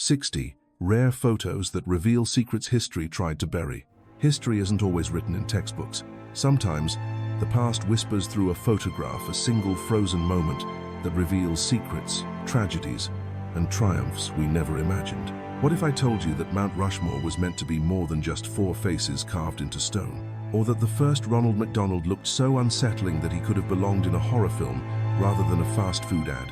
60. Rare photos that reveal secrets history tried to bury. History isn't always written in textbooks. Sometimes, the past whispers through a photograph, a single frozen moment that reveals secrets, tragedies, and triumphs we never imagined. What if I told you that Mount Rushmore was meant to be more than just four faces carved into stone? Or that the first Ronald McDonald looked so unsettling that he could have belonged in a horror film rather than a fast food ad?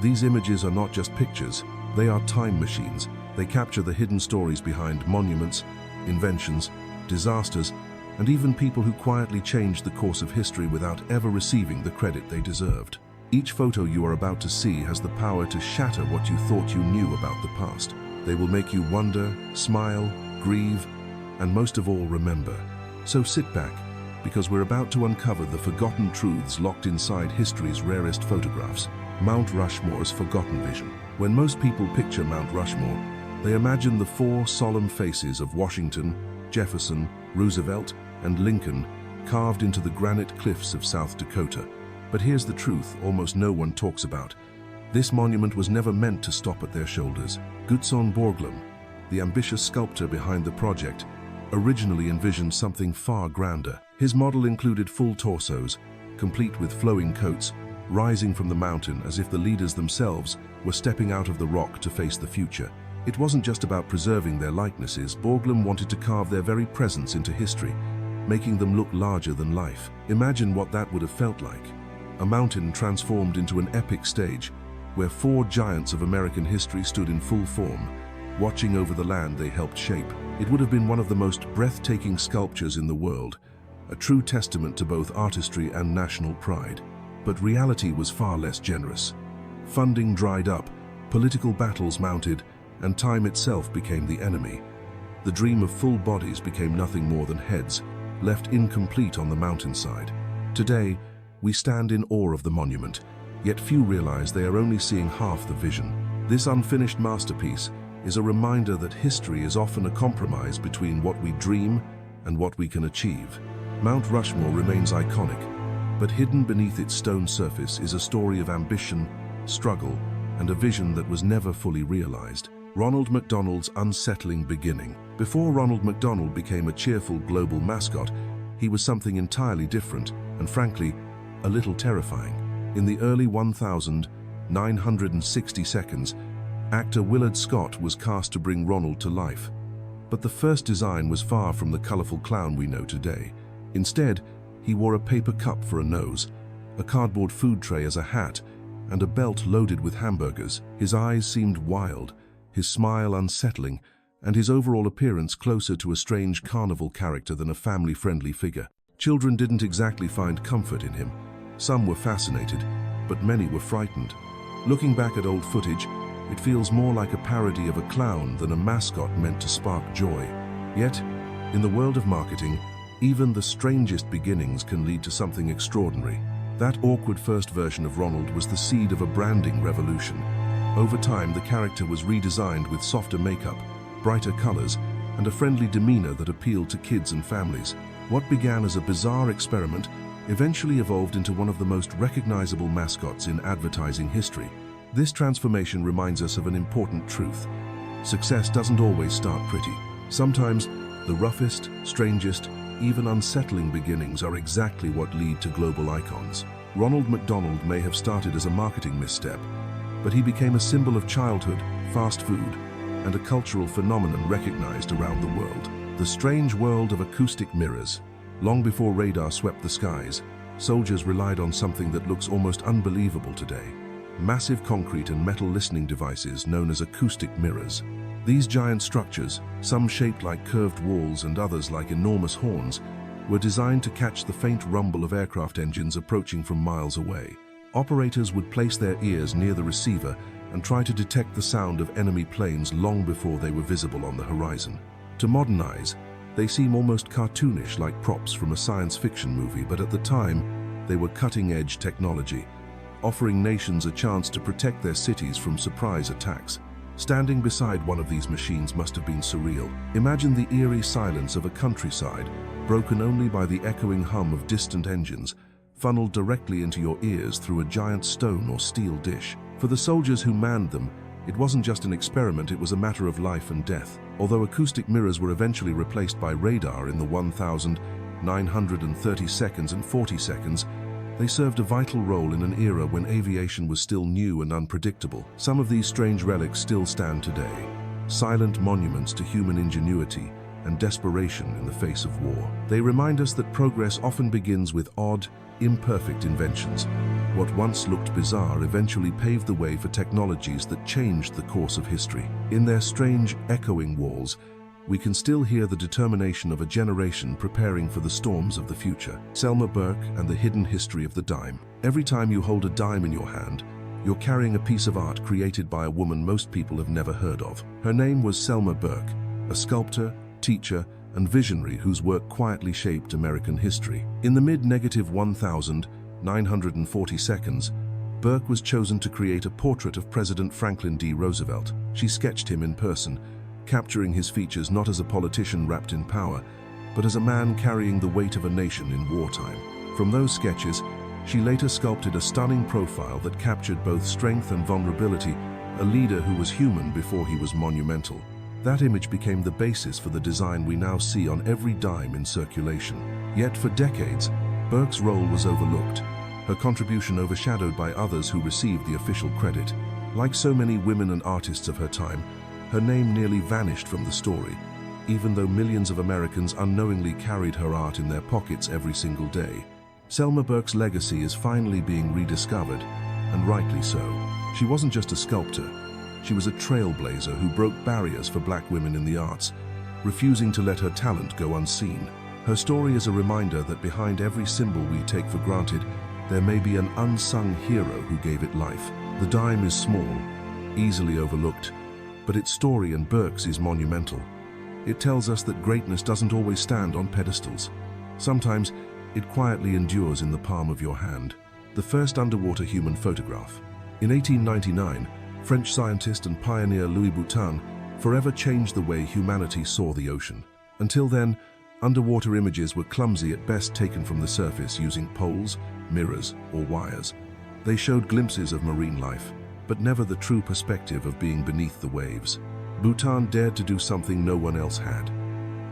These images are not just pictures, they are time machines. They capture the hidden stories behind monuments, inventions, disasters, and even people who quietly changed the course of history without ever receiving the credit they deserved. Each photo you are about to see has the power to shatter what you thought you knew about the past. They will make you wonder, smile, grieve, and most of all, remember. So sit back, because we're about to uncover the forgotten truths locked inside history's rarest photographs. Mount Rushmore's forgotten vision. When most people picture Mount Rushmore, they imagine the four solemn faces of Washington, Jefferson, Roosevelt, and Lincoln carved into the granite cliffs of South Dakota. But here's the truth almost no one talks about. This monument was never meant to stop at their shoulders. Gutzon Borglum, the ambitious sculptor behind the project, originally envisioned something far grander. His model included full torsos, complete with flowing coats, rising from the mountain as if the leaders themselves were stepping out of the rock to face the future. It wasn't just about preserving their likenesses. Borglum wanted to carve their very presence into history, making them look larger than life. Imagine what that would have felt like. A mountain transformed into an epic stage, where four giants of American history stood in full form, watching over the land they helped shape. It would have been one of the most breathtaking sculptures in the world, a true testament to both artistry and national pride. But reality was far less generous. Funding dried up, political battles mounted, and time itself became the enemy. The dream of full bodies became nothing more than heads, left incomplete on the mountainside. Today, we stand in awe of the monument, yet few realize they are only seeing half the vision. This unfinished masterpiece is a reminder that history is often a compromise between what we dream and what we can achieve. Mount Rushmore remains iconic, but hidden beneath its stone surface is a story of ambition, struggle, and a vision that was never fully realized. Ronald McDonald's unsettling beginning. Before Ronald McDonald became a cheerful global mascot, he was something entirely different and, frankly, a little terrifying. In the early 1960 seconds, actor Willard Scott was cast to bring Ronald to life. But the first design was far from the colorful clown we know today. Instead, he wore a paper cup for a nose, a cardboard food tray as a hat, and a belt loaded with hamburgers. His eyes seemed wild, his smile unsettling, and his overall appearance closer to a strange carnival character than a family-friendly figure. Children didn't exactly find comfort in him. Some were fascinated, but many were frightened. Looking back at old footage, it feels more like a parody of a clown than a mascot meant to spark joy. Yet, in the world of marketing, even the strangest beginnings can lead to something extraordinary. That awkward first version of Ronald was the seed of a branding revolution. Over time, the character was redesigned with softer makeup, brighter colors, and a friendly demeanor that appealed to kids and families. What began as a bizarre experiment eventually evolved into one of the most recognizable mascots in advertising history. This transformation reminds us of an important truth. Success doesn't always start pretty. Sometimes, the roughest, strangest, even unsettling beginnings are exactly what lead to global icons. Ronald McDonald may have started as a marketing misstep, but he became a symbol of childhood, fast food, and a cultural phenomenon recognized around the world. The strange world of acoustic mirrors. Long before radar swept the skies, soldiers relied on something that looks almost unbelievable today. Massive concrete and metal listening devices known as acoustic mirrors. These giant structures, some shaped like curved walls and others like enormous horns, were designed to catch the faint rumble of aircraft engines approaching from miles away. Operators would place their ears near the receiver and try to detect the sound of enemy planes long before they were visible on the horizon. To modern eyes, they seem almost cartoonish, like props from a science fiction movie, but at the time, they were cutting-edge technology, offering nations a chance to protect their cities from surprise attacks. Standing beside one of these machines must have been surreal. Imagine the eerie silence of a countryside, broken only by the echoing hum of distant engines, funneled directly into your ears through a giant stone or steel dish. For the soldiers who manned them, It wasn't just an experiment, it was a matter of life and death. Although acoustic mirrors were eventually replaced by radar in the 1930 seconds and 40 seconds, they served a vital role in an era when aviation was still new and unpredictable. Some of these strange relics still stand today, silent monuments to human ingenuity and desperation in the face of war. They remind us that progress often begins with odd, imperfect inventions. What once looked bizarre eventually paved the way for technologies that changed the course of history. In their strange, echoing walls, we can still hear the determination of a generation preparing for the storms of the future. Selma Burke and the hidden history of the dime. Every time you hold a dime in your hand, you're carrying a piece of art created by a woman most people have never heard of. Her name was Selma Burke, a sculptor, teacher, and visionary whose work quietly shaped American history. In the mid-1940 seconds, Burke was chosen to create a portrait of President Franklin D. Roosevelt. She sketched him in person, capturing his features not as a politician wrapped in power, but as a man carrying the weight of a nation in wartime. From those sketches, she later sculpted a stunning profile that captured both strength and vulnerability, a leader who was human before he was monumental. That image became the basis for the design we now see on every dime in circulation. Yet for decades, Burke's role was overlooked, her contribution overshadowed by others who received the official credit. Like so many women and artists of her time, her name nearly vanished from the story, even though millions of Americans unknowingly carried her art in their pockets every single day. Selma Burke's legacy is finally being rediscovered, and rightly so. She wasn't just a sculptor. She was a trailblazer who broke barriers for Black women in the arts, refusing to let her talent go unseen. Her story is a reminder that behind every symbol we take for granted, there may be an unsung hero who gave it life. The dime is small, easily overlooked, but its story and Burke's is monumental. It tells us that greatness doesn't always stand on pedestals. Sometimes, it quietly endures in the palm of your hand. The first underwater human photograph. In 1899, French scientist and pioneer Louis Boutin forever changed the way humanity saw the ocean. Until then, underwater images were clumsy at best, taken from the surface using poles, mirrors, or wires. They showed glimpses of marine life, but never the true perspective of being beneath the waves. Boutin dared to do something no one else had.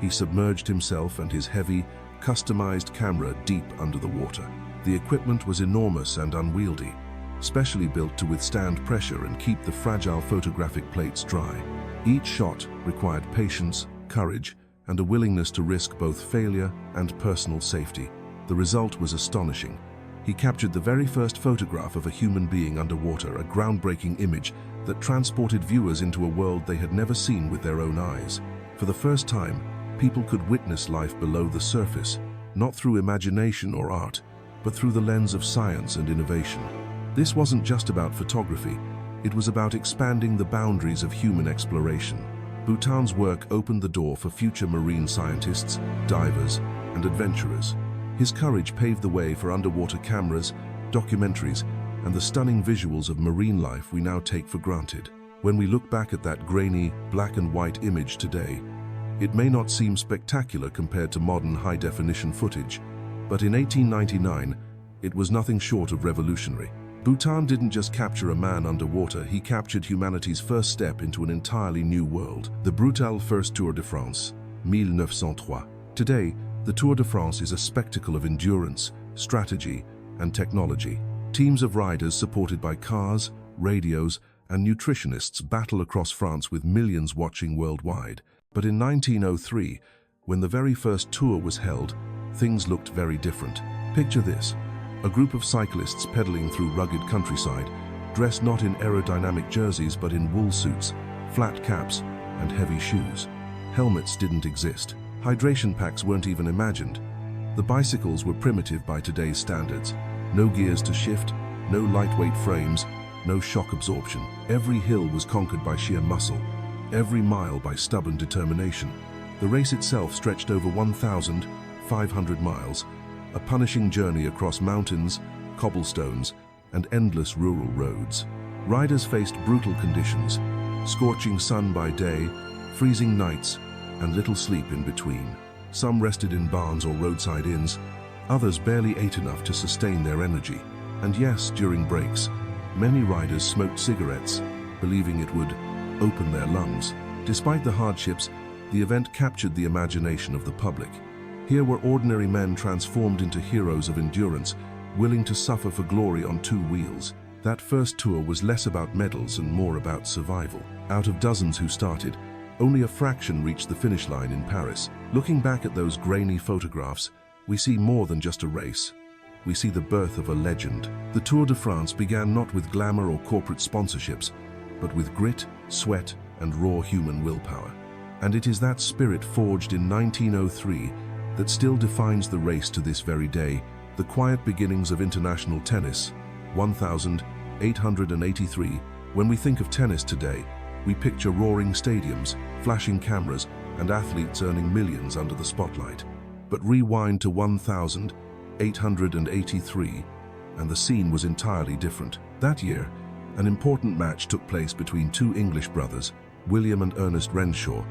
He submerged himself and his heavy, customized camera deep under the water. The equipment was enormous and unwieldy, specially built to withstand pressure and keep the fragile photographic plates dry. Each shot required patience, courage, and a willingness to risk both failure and personal safety. The result was astonishing. He captured the very first photograph of a human being underwater, a groundbreaking image that transported viewers into a world they had never seen with their own eyes. For the first time, people could witness life below the surface, not through imagination or art, but through the lens of science and innovation. This wasn't just about photography, it was about expanding the boundaries of human exploration. Boutin's work opened the door for future marine scientists, divers, and adventurers. His courage paved the way for underwater cameras, documentaries, and the stunning visuals of marine life we now take for granted. When we look back at that grainy, black and white image today, it may not seem spectacular compared to modern high-definition footage, but in 1899, it was nothing short of revolutionary. Boutin didn't just capture a man underwater, he captured humanity's first step into an entirely new world. The brutal first Tour de France, 1903. Today, the Tour de France is a spectacle of endurance, strategy, and technology. Teams of riders supported by cars, radios, and nutritionists battle across France with millions watching worldwide. But in 1903, when the very first tour was held, things looked very different. Picture this. A group of cyclists pedaling through rugged countryside, dressed not in aerodynamic jerseys but in wool suits, flat caps, and heavy shoes. Helmets didn't exist. Hydration packs weren't even imagined. The bicycles were primitive by today's standards. No gears to shift, no lightweight frames, no shock absorption. Every hill was conquered by sheer muscle, every mile by stubborn determination. The race itself stretched over 1,500 miles, a punishing journey across mountains, cobblestones, and endless rural roads. Riders faced brutal conditions, scorching sun by day, freezing nights, and little sleep in between. Some rested in barns or roadside inns, others barely ate enough to sustain their energy. And yes, during breaks, many riders smoked cigarettes, believing it would open their lungs. Despite the hardships, the event captured the imagination of the public. Here were ordinary men transformed into heroes of endurance, willing to suffer for glory on two wheels. That first tour was less about medals and more about survival. Out of dozens who started, only a fraction reached the finish line in Paris. Looking back at those grainy photographs, we see more than just a race. We see the birth of a legend. The Tour de France began not with glamour or corporate sponsorships, but with grit, sweat, and raw human willpower. And it is that spirit forged in 1903 that still defines the race to this very day, the quiet beginnings of international tennis, 1883. When we think of tennis today, we picture roaring stadiums, flashing cameras, and athletes earning millions under the spotlight. But rewind to 1883, and the scene was entirely different. That year, an important match took place between two English brothers, William and Ernest Renshaw,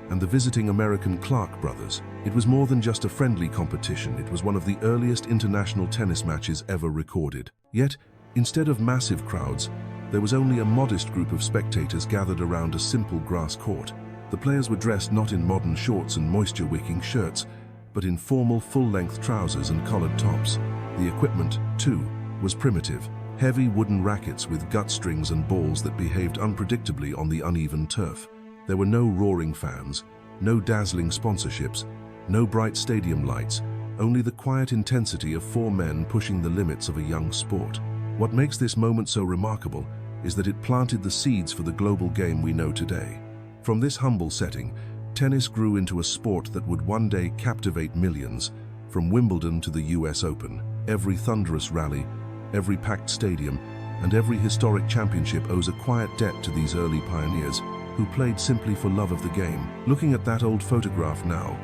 and the visiting American Clark brothers. It was more than just a friendly competition, it was one of the earliest international tennis matches ever recorded. Yet, instead of massive crowds, there was only a modest group of spectators gathered around a simple grass court. The players were dressed not in modern shorts and moisture-wicking shirts, but in formal full-length trousers and collared tops. The equipment, too, was primitive, heavy wooden rackets with gut strings and balls that behaved unpredictably on the uneven turf. There were no roaring fans, no dazzling sponsorships, no bright stadium lights, only the quiet intensity of four men pushing the limits of a young sport. What makes this moment so remarkable is that it planted the seeds for the global game we know today. From this humble setting, tennis grew into a sport that would one day captivate millions. From Wimbledon to the US Open, every thunderous rally, every packed stadium, and every historic championship owes a quiet debt to these early pioneers who played simply for love of the game. Looking at that old photograph now,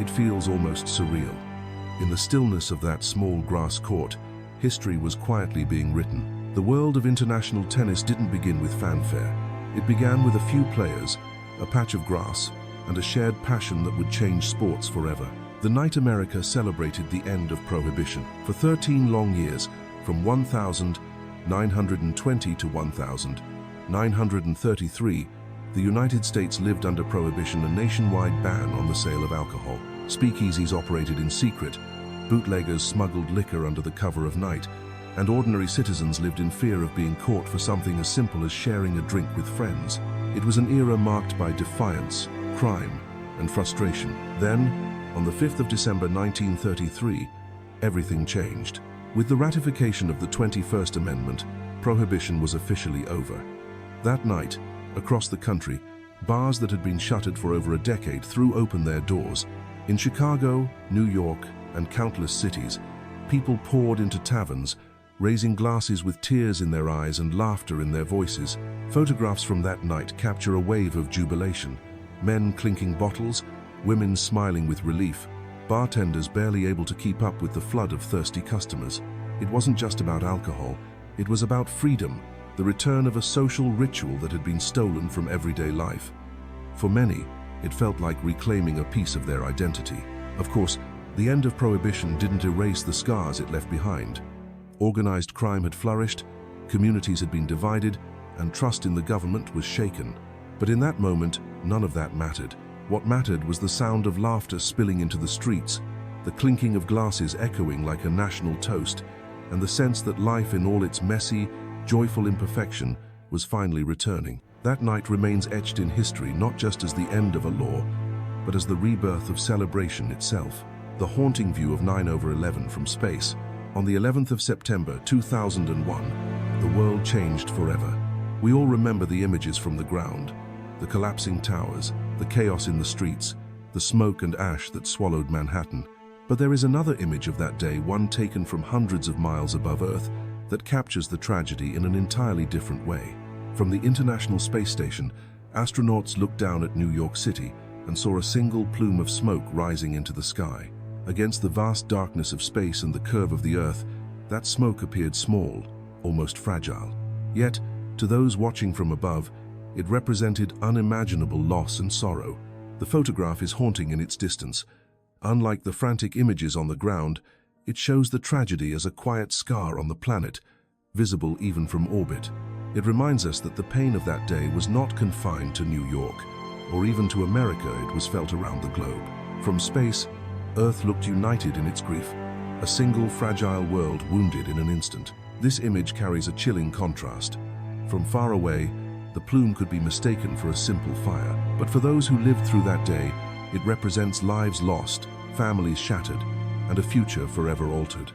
it feels almost surreal. In the stillness of that small grass court, history was quietly being written. The world of international tennis didn't begin with fanfare. It began with a few players, a patch of grass, and a shared passion that would change sports forever. The night America celebrated the end of Prohibition. For 13 long years, from 1920 to 1933, the United States lived under Prohibition, a nationwide ban on the sale of alcohol. Speakeasies operated in secret, bootleggers smuggled liquor under the cover of night, and ordinary citizens lived in fear of being caught for something as simple as sharing a drink with friends. It was an era marked by defiance, crime, and frustration. Then, on the 5th of December 1933, everything changed. With the ratification of the 21st Amendment, Prohibition was officially over. That night, across the country, bars that had been shuttered for over a decade threw open their doors. In Chicago, New York, and countless cities, people poured into taverns, raising glasses with tears in their eyes and laughter in their voices. Photographs from that night capture a wave of jubilation. Men clinking bottles, women smiling with relief, bartenders barely able to keep up with the flood of thirsty customers. It wasn't just about alcohol, it was about freedom, the return of a social ritual that had been stolen from everyday life. For many, it felt like reclaiming a piece of their identity. Of course, the end of Prohibition didn't erase the scars it left behind. Organized crime had flourished, communities had been divided, and trust in the government was shaken. But in that moment, none of that mattered. What mattered was the sound of laughter spilling into the streets, the clinking of glasses echoing like a national toast, and the sense that life in all its messy, joyful imperfection was finally returning. That night remains etched in history not just as the end of a law, but as the rebirth of celebration itself. The haunting view of 9/11 from space. On the 11th of September 2001, the world changed forever. We all remember the images from the ground, the collapsing towers, the chaos in the streets, the smoke and ash that swallowed Manhattan. But there is another image of that day, one taken from hundreds of miles above Earth, that captures the tragedy in an entirely different way. From the International Space Station, astronauts looked down at New York City and saw a single plume of smoke rising into the sky. Against the vast darkness of space and the curve of the Earth, that smoke appeared small, almost fragile. Yet, to those watching from above, it represented unimaginable loss and sorrow. The photograph is haunting in its distance. Unlike the frantic images on the ground, it shows the tragedy as a quiet scar on the planet, visible even from orbit. It reminds us that the pain of that day was not confined to New York, or even to America. It was felt around the globe. From space, Earth looked united in its grief, a single fragile world wounded in an instant. This image carries a chilling contrast. From far away, the plume could be mistaken for a simple fire, but for those who lived through that day, it represents lives lost, families shattered, and a future forever altered.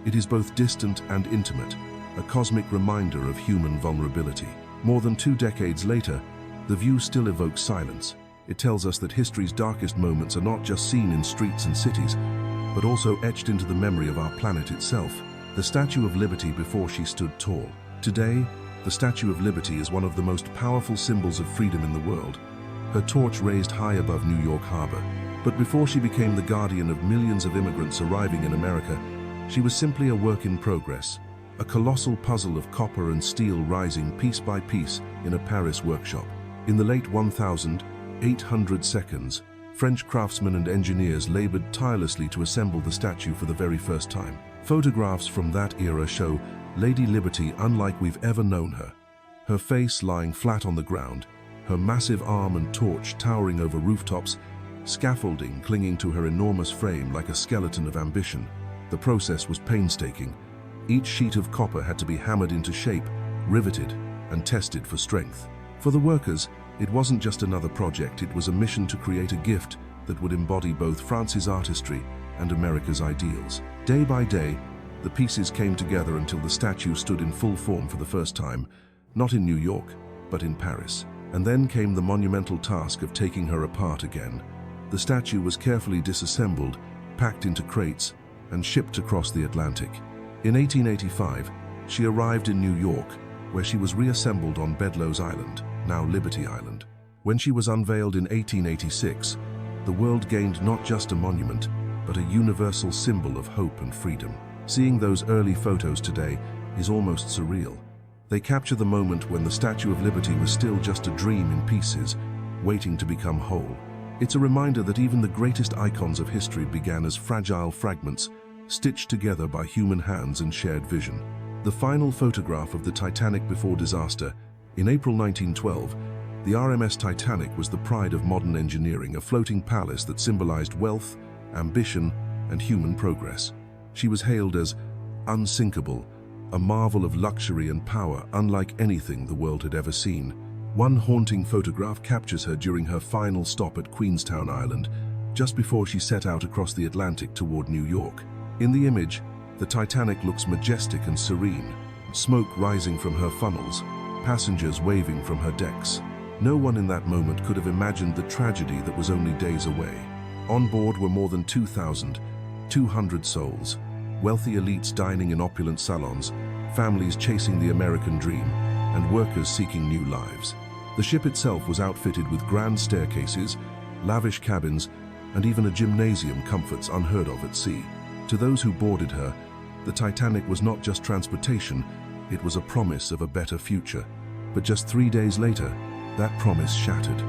It is both distant and intimate, a cosmic reminder of human vulnerability. More than 2 decades later, the view still evokes silence. It tells us that history's darkest moments are not just seen in streets and cities, but also etched into the memory of our planet itself. The Statue of Liberty before she stood tall. Today, the Statue of Liberty is one of the most powerful symbols of freedom in the world, her torch raised high above New York Harbor. But before she became the guardian of millions of immigrants arriving in America, she was simply a work in progress, a colossal puzzle of copper and steel rising piece by piece in a Paris workshop. In the late 1800s, French craftsmen and engineers labored tirelessly to assemble the statue for the very first time. Photographs from that era show Lady Liberty unlike we've ever known her. Her face lying flat on the ground, her massive arm and torch towering over rooftops, scaffolding clinging to her enormous frame like a skeleton of ambition. The process was painstaking. Each sheet of copper had to be hammered into shape, riveted, and tested for strength. For the workers, it wasn't just another project, it was a mission to create a gift that would embody both France's artistry and America's ideals. Day by day, the pieces came together until the statue stood in full form for the first time, not in New York, but in Paris. And then came the monumental task of taking her apart again. The statue was carefully disassembled, packed into crates, and shipped across the Atlantic. In 1885, she arrived in New York, where she was reassembled on Bedloe's Island, now Liberty Island. When she was unveiled in 1886, the world gained not just a monument, but a universal symbol of hope and freedom. Seeing those early photos today is almost surreal. They capture the moment when the Statue of Liberty was still just a dream in pieces, waiting to become whole. It's a reminder that even the greatest icons of history began as fragile fragments, stitched together by human hands and shared vision. The final photograph of the Titanic before disaster, in April 1912, the RMS Titanic was the pride of modern engineering, a floating palace that symbolized wealth, ambition, and human progress. She was hailed as unsinkable, a marvel of luxury and power unlike anything the world had ever seen. One haunting photograph captures her during her final stop at Queenstown Island, just before she set out across the Atlantic toward New York. In the image, the Titanic looks majestic and serene, smoke rising from her funnels, passengers waving from her decks. No one in that moment could have imagined the tragedy that was only days away. On board were more than 2,200 souls, wealthy elites dining in opulent salons, families chasing the American dream, and workers seeking new lives. The ship itself was outfitted with grand staircases, lavish cabins, and even a gymnasium, comforts unheard of at sea. To those who boarded her, the Titanic was not just transportation, it was a promise of a better future. But just 3 days later, that promise shattered.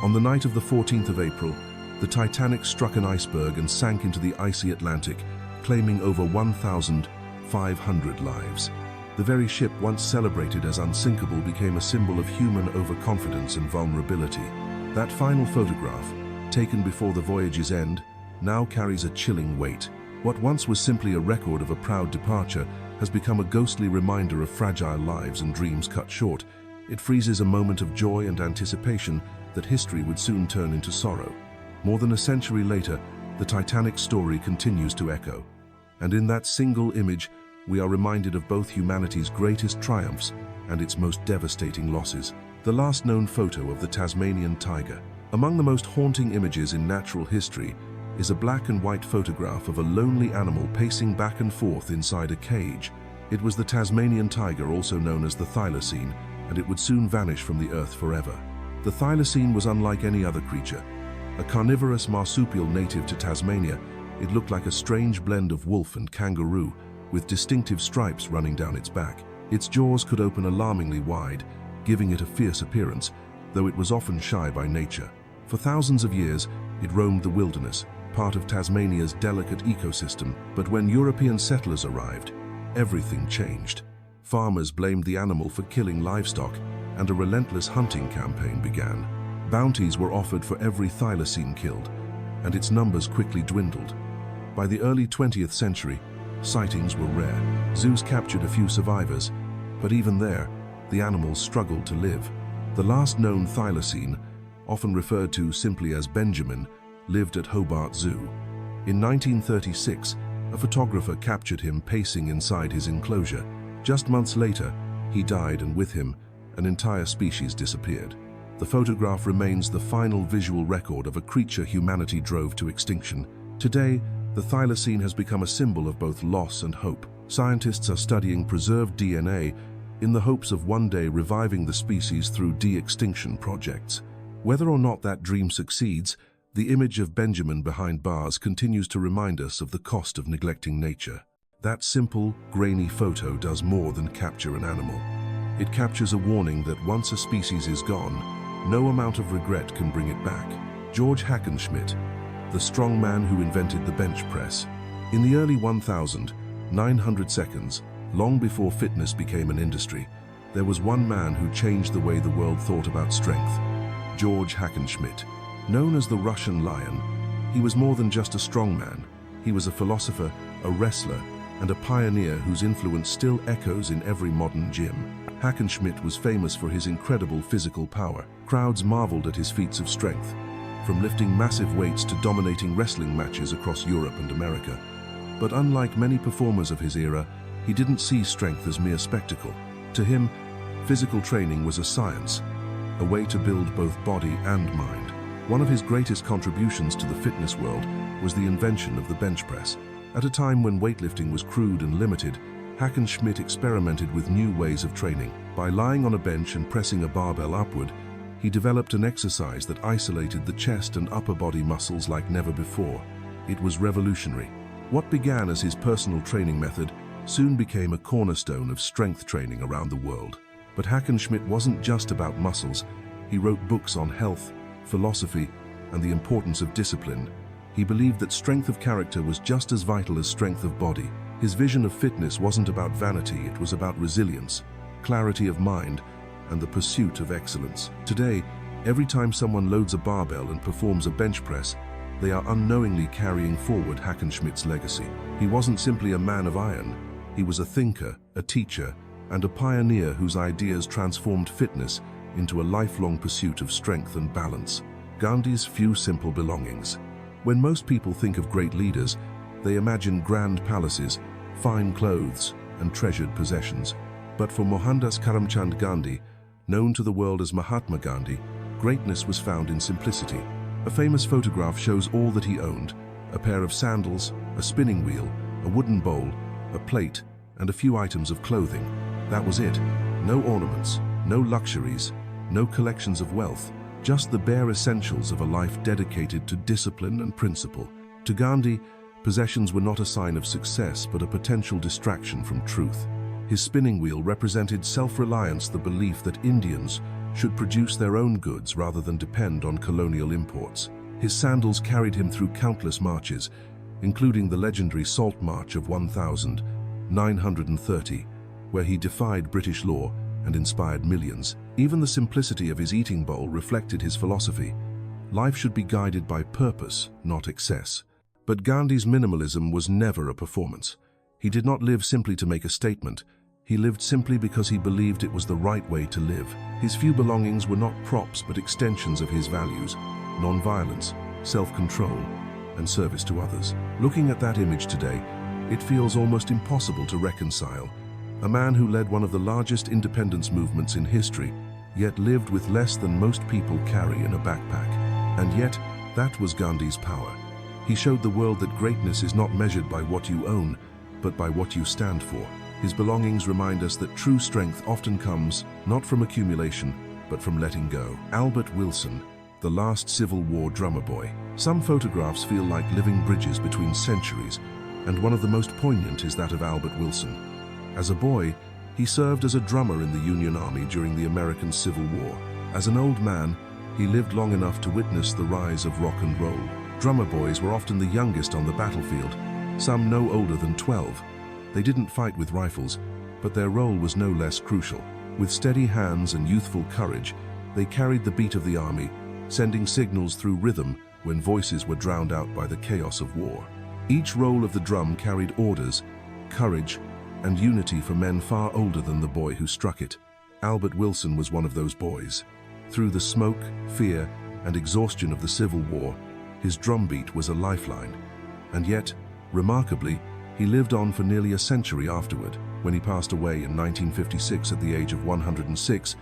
On the night of the 14th of April, the Titanic struck an iceberg and sank into the icy Atlantic, claiming over 1,500 lives. The very ship once celebrated as unsinkable became a symbol of human overconfidence and vulnerability. That final photograph, taken before the voyage's end, now carries a chilling weight. What once was simply a record of a proud departure has become a ghostly reminder of fragile lives and dreams cut short. It freezes a moment of joy and anticipation that history would soon turn into sorrow. More than a century later, the Titanic's story continues to echo. And in that single image, we are reminded of both humanity's greatest triumphs and its most devastating losses. The last known photo of the Tasmanian tiger. Among the most haunting images in natural history is a black and white photograph of a lonely animal pacing back and forth inside a cage. It was the Tasmanian tiger, also known as the thylacine, and it would soon vanish from the earth forever. The thylacine was unlike any other creature. A carnivorous marsupial native to Tasmania, it looked like a strange blend of wolf and kangaroo, with distinctive stripes running down its back. Its jaws could open alarmingly wide, giving it a fierce appearance, though it was often shy by nature. For thousands of years, it roamed the wilderness, part of Tasmania's delicate ecosystem. But when European settlers arrived, everything changed. Farmers blamed the animal for killing livestock, and a relentless hunting campaign began. Bounties were offered for every thylacine killed, and its numbers quickly dwindled. By the early 20th century, sightings were rare. Zoos captured a few survivors, but even there, the animals struggled to live. The last known thylacine, often referred to simply as Benjamin, lived at Hobart Zoo. In 1936, a photographer captured him pacing inside his enclosure. Just months later, he died, and with him, an entire species disappeared. The photograph remains the final visual record of a creature humanity drove to extinction. Today, the thylacine has become a symbol of both loss and hope. Scientists are studying preserved DNA in the hopes of one day reviving the species through de-extinction projects. Whether or not that dream succeeds, the image of Benjamin behind bars continues to remind us of the cost of neglecting nature. That simple, grainy photo does more than capture an animal. It captures a warning that once a species is gone, no amount of regret can bring it back. George Hackenschmidt, the strong man who invented the bench press. In the early 1900 seconds, long before fitness became an industry, there was one man who changed the way the world thought about strength. George Hackenschmidt. Known as the Russian Lion, he was more than just a strongman. He was a philosopher, a wrestler, and a pioneer whose influence still echoes in every modern gym. Hackenschmidt was famous for his incredible physical power. Crowds marveled at his feats of strength, from lifting massive weights to dominating wrestling matches across Europe and America. But unlike many performers of his era, he didn't see strength as mere spectacle. To him, physical training was a science, a way to build both body and mind. One of his greatest contributions to the fitness world was the invention of the bench press. At a time when weightlifting was crude and limited, Hackenschmidt experimented with new ways of training. By lying on a bench and pressing a barbell upward, he developed an exercise that isolated the chest and upper body muscles like never before. It was revolutionary. What began as his personal training method soon became a cornerstone of strength training around the world. But Hackenschmidt wasn't just about muscles. He wrote books on health, philosophy, and the importance of discipline. He believed that strength of character was just as vital as strength of body. His vision of fitness wasn't about vanity, it was about resilience, clarity of mind, and the pursuit of excellence. Today, every time someone loads a barbell and performs a bench press, they are unknowingly carrying forward Hackenschmidt's legacy. He wasn't simply a man of iron. He was a thinker, a teacher, and a pioneer whose ideas transformed fitness into a lifelong pursuit of strength and balance. Gandhi's few simple belongings. When most people think of great leaders, they imagine grand palaces, fine clothes, and treasured possessions. But for Mohandas Karamchand Gandhi, known to the world as Mahatma Gandhi, greatness was found in simplicity. A famous photograph shows all that he owned: a pair of sandals, a spinning wheel, a wooden bowl, a plate, and a few items of clothing. That was it. No ornaments, no luxuries, no collections of wealth, just the bare essentials of a life dedicated to discipline and principle. To Gandhi, possessions were not a sign of success, but a potential distraction from truth. His spinning wheel represented self-reliance, the belief that Indians should produce their own goods rather than depend on colonial imports. His sandals carried him through countless marches, including the legendary Salt March of 1930, where he defied British law and inspired millions. Even the simplicity of his eating bowl reflected his philosophy. Life should be guided by purpose, not excess. But Gandhi's minimalism was never a performance. He did not live simply to make a statement. He lived simply because he believed it was the right way to live. His few belongings were not props but extensions of his values: non-violence, self-control, and service to others. Looking at that image today, it feels almost impossible to reconcile. A man who led one of the largest independence movements in history, yet lived with less than most people carry in a backpack. And yet, that was Gandhi's power. He showed the world that greatness is not measured by what you own, but by what you stand for. His belongings remind us that true strength often comes not from accumulation, but from letting go. Albert Wilson, the last Civil War drummer boy. Some photographs feel like living bridges between centuries, and one of the most poignant is that of Albert Wilson. As a boy, he served as a drummer in the Union Army during the American Civil War. As an old man, he lived long enough to witness the rise of rock and roll. Drummer boys were often the youngest on the battlefield, some no older than 12. They didn't fight with rifles, but their role was no less crucial. With steady hands and youthful courage, they carried the beat of the army, sending signals through rhythm when voices were drowned out by the chaos of war. Each roll of the drum carried orders, courage, and unity for men far older than the boy who struck it. Albert Wilson was one of those boys. Through the smoke, fear, and exhaustion of the Civil War, his drumbeat was a lifeline. And yet, remarkably, he lived on for nearly a century afterward. When he passed away in 1956 at the age of 106,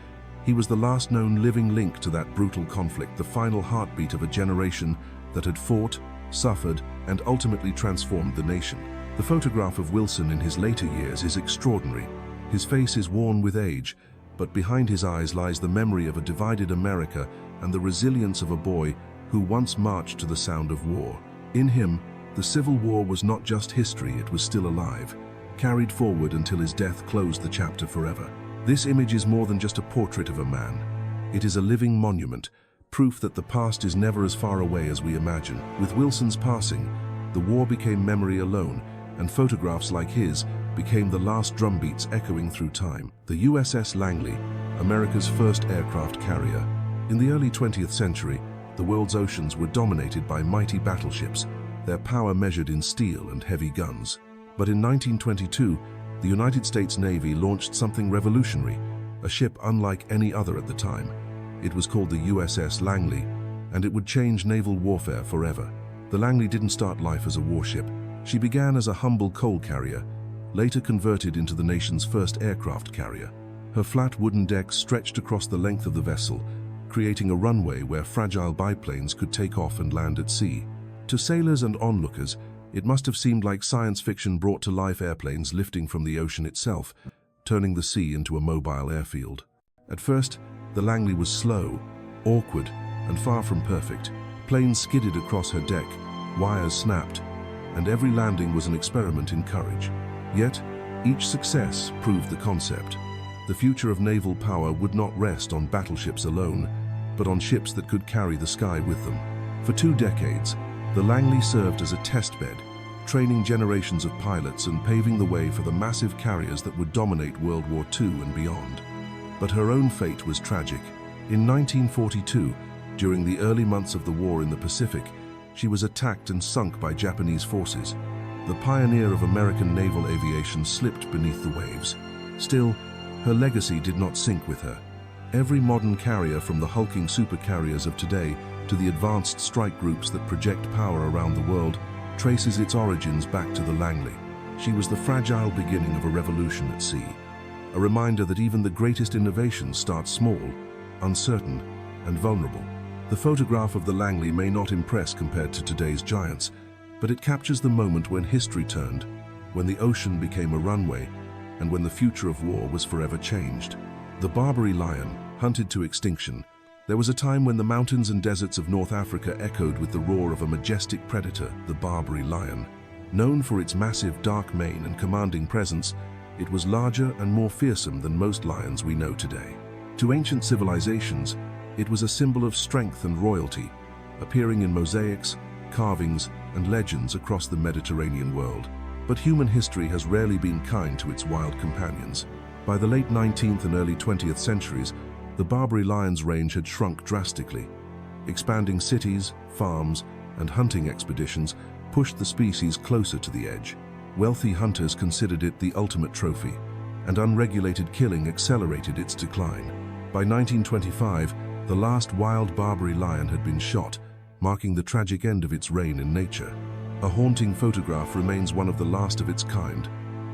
he was the last known living link to that brutal conflict, the final heartbeat of a generation that had fought, suffered, and ultimately transformed the nation. The photograph of Wilson in his later years is extraordinary. His face is worn with age, but behind his eyes lies the memory of a divided America and the resilience of a boy who once marched to the sound of war. In him, the Civil War was not just history, it was still alive, carried forward until his death closed the chapter forever. This image is more than just a portrait of a man. It is a living monument, proof that the past is never as far away as we imagine. With Wilson's passing, the war became memory alone, and photographs like his became the last drumbeats echoing through time. The USS Langley, America's first aircraft carrier. In the early 20th century, the world's oceans were dominated by mighty battleships, their power measured in steel and heavy guns. But in 1922, the United States Navy launched something revolutionary, a ship unlike any other at the time. It was called the USS Langley, and it would change naval warfare forever. The Langley didn't start life as a warship. She began as a humble coal carrier, later converted into the nation's first aircraft carrier. Her flat wooden decks stretched across the length of the vessel, creating a runway where fragile biplanes could take off and land at sea. To sailors and onlookers, it must have seemed like science fiction brought to life, airplanes lifting from the ocean itself, turning the sea into a mobile airfield. At first, the Langley was slow, awkward, and far from perfect. Planes skidded across her deck, wires snapped, and every landing was an experiment in courage. Yet, each success proved the concept. The future of naval power would not rest on battleships alone, but on ships that could carry the sky with them. For 2 decades, the Langley served as a testbed, training generations of pilots and paving the way for the massive carriers that would dominate World War II and beyond. But her own fate was tragic. In 1942, during the early months of the war in the Pacific, she was attacked and sunk by Japanese forces. The pioneer of American naval aviation slipped beneath the waves. Still, her legacy did not sink with her. Every modern carrier, from the hulking supercarriers of today to the advanced strike groups that project power around the world, traces its origins back to the Langley. She was the fragile beginning of a revolution at sea, a reminder that even the greatest innovations start small, uncertain, and vulnerable. The photograph of the Langley may not impress compared to today's giants, but it captures the moment when history turned, when the ocean became a runway, and when the future of war was forever changed. The Barbary lion, hunted to extinction, there was a time when the mountains and deserts of North Africa echoed with the roar of a majestic predator, the Barbary lion. Known for its massive dark mane and commanding presence, it was larger and more fearsome than most lions we know today. To ancient civilizations, it was a symbol of strength and royalty, appearing in mosaics, carvings, and legends across the Mediterranean world. But human history has rarely been kind to its wild companions. By the late 19th and early 20th centuries, the Barbary lion's range had shrunk drastically. Expanding cities, farms, and hunting expeditions pushed the species closer to the edge. Wealthy hunters considered it the ultimate trophy, and unregulated killing accelerated its decline. By 1925, the last wild Barbary lion had been shot, marking the tragic end of its reign in nature. A haunting photograph remains one of the last of its kind,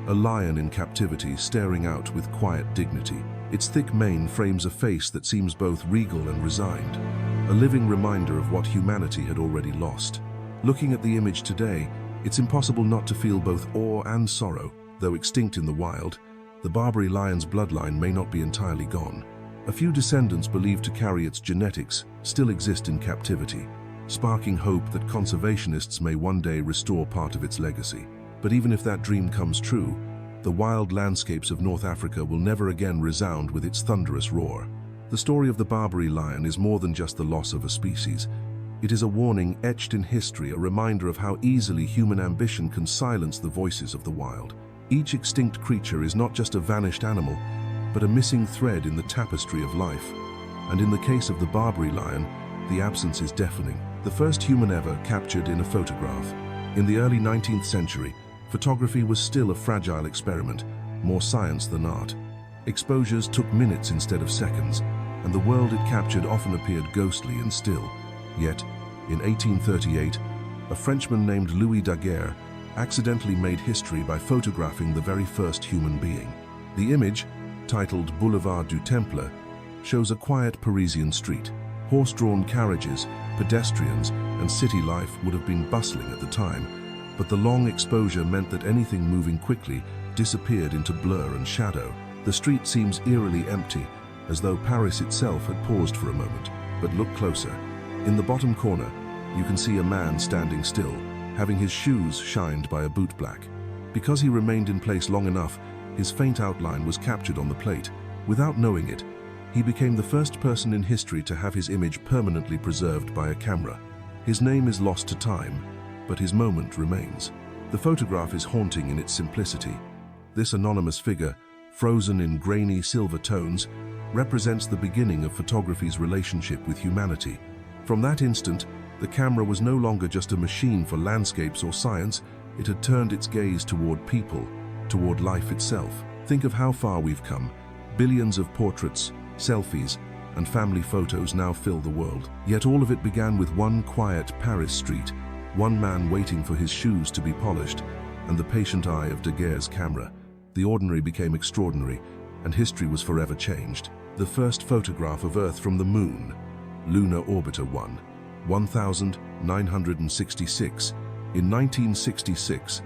a lion in captivity staring out with quiet dignity. Its thick mane frames a face that seems both regal and resigned, a living reminder of what humanity had already lost. Looking at the image today, it's impossible not to feel both awe and sorrow. Though extinct in the wild, the Barbary lion's bloodline may not be entirely gone. A few descendants believed to carry its genetics still exist in captivity, sparking hope that conservationists may one day restore part of its legacy. But even if that dream comes true, the wild landscapes of North Africa will never again resound with its thunderous roar. The story of the Barbary lion is more than just the loss of a species. It is a warning etched in history, a reminder of how easily human ambition can silence the voices of the wild. Each extinct creature is not just a vanished animal, but a missing thread in the tapestry of life. And in the case of the Barbary lion, the absence is deafening. The first human ever captured in a photograph. In the early 19th century, photography was still a fragile experiment, more science than art. Exposures took minutes instead of seconds, and the world it captured often appeared ghostly and still. Yet, in 1838, a Frenchman named Louis Daguerre accidentally made history by photographing the very first human being. The image, titled Boulevard du Temple, shows a quiet Parisian street. Horse-drawn carriages, pedestrians, and city life would have been bustling at the time, but the long exposure meant that anything moving quickly disappeared into blur and shadow. The street seems eerily empty, as though Paris itself had paused for a moment. But look closer. In the bottom corner, you can see a man standing still, having his shoes shined by a bootblack. Because he remained in place long enough, his faint outline was captured on the plate. Without knowing it, he became the first person in history to have his image permanently preserved by a camera. His name is lost to time, but his moment remains. The photograph is haunting in its simplicity. This anonymous figure, frozen in grainy silver tones, represents the beginning of photography's relationship with humanity. From that instant, the camera was no longer just a machine for landscapes or science. It had turned its gaze toward people, toward life itself. Think of how far we've come. Billions of portraits, selfies, and family photos now fill the world. Yet all of it began with one quiet Paris street, one man waiting for his shoes to be polished, and the patient eye of Daguerre's camera. The ordinary became extraordinary, and history was forever changed. The first photograph of Earth from the Moon, Lunar Orbiter 1, 1966. In 1966,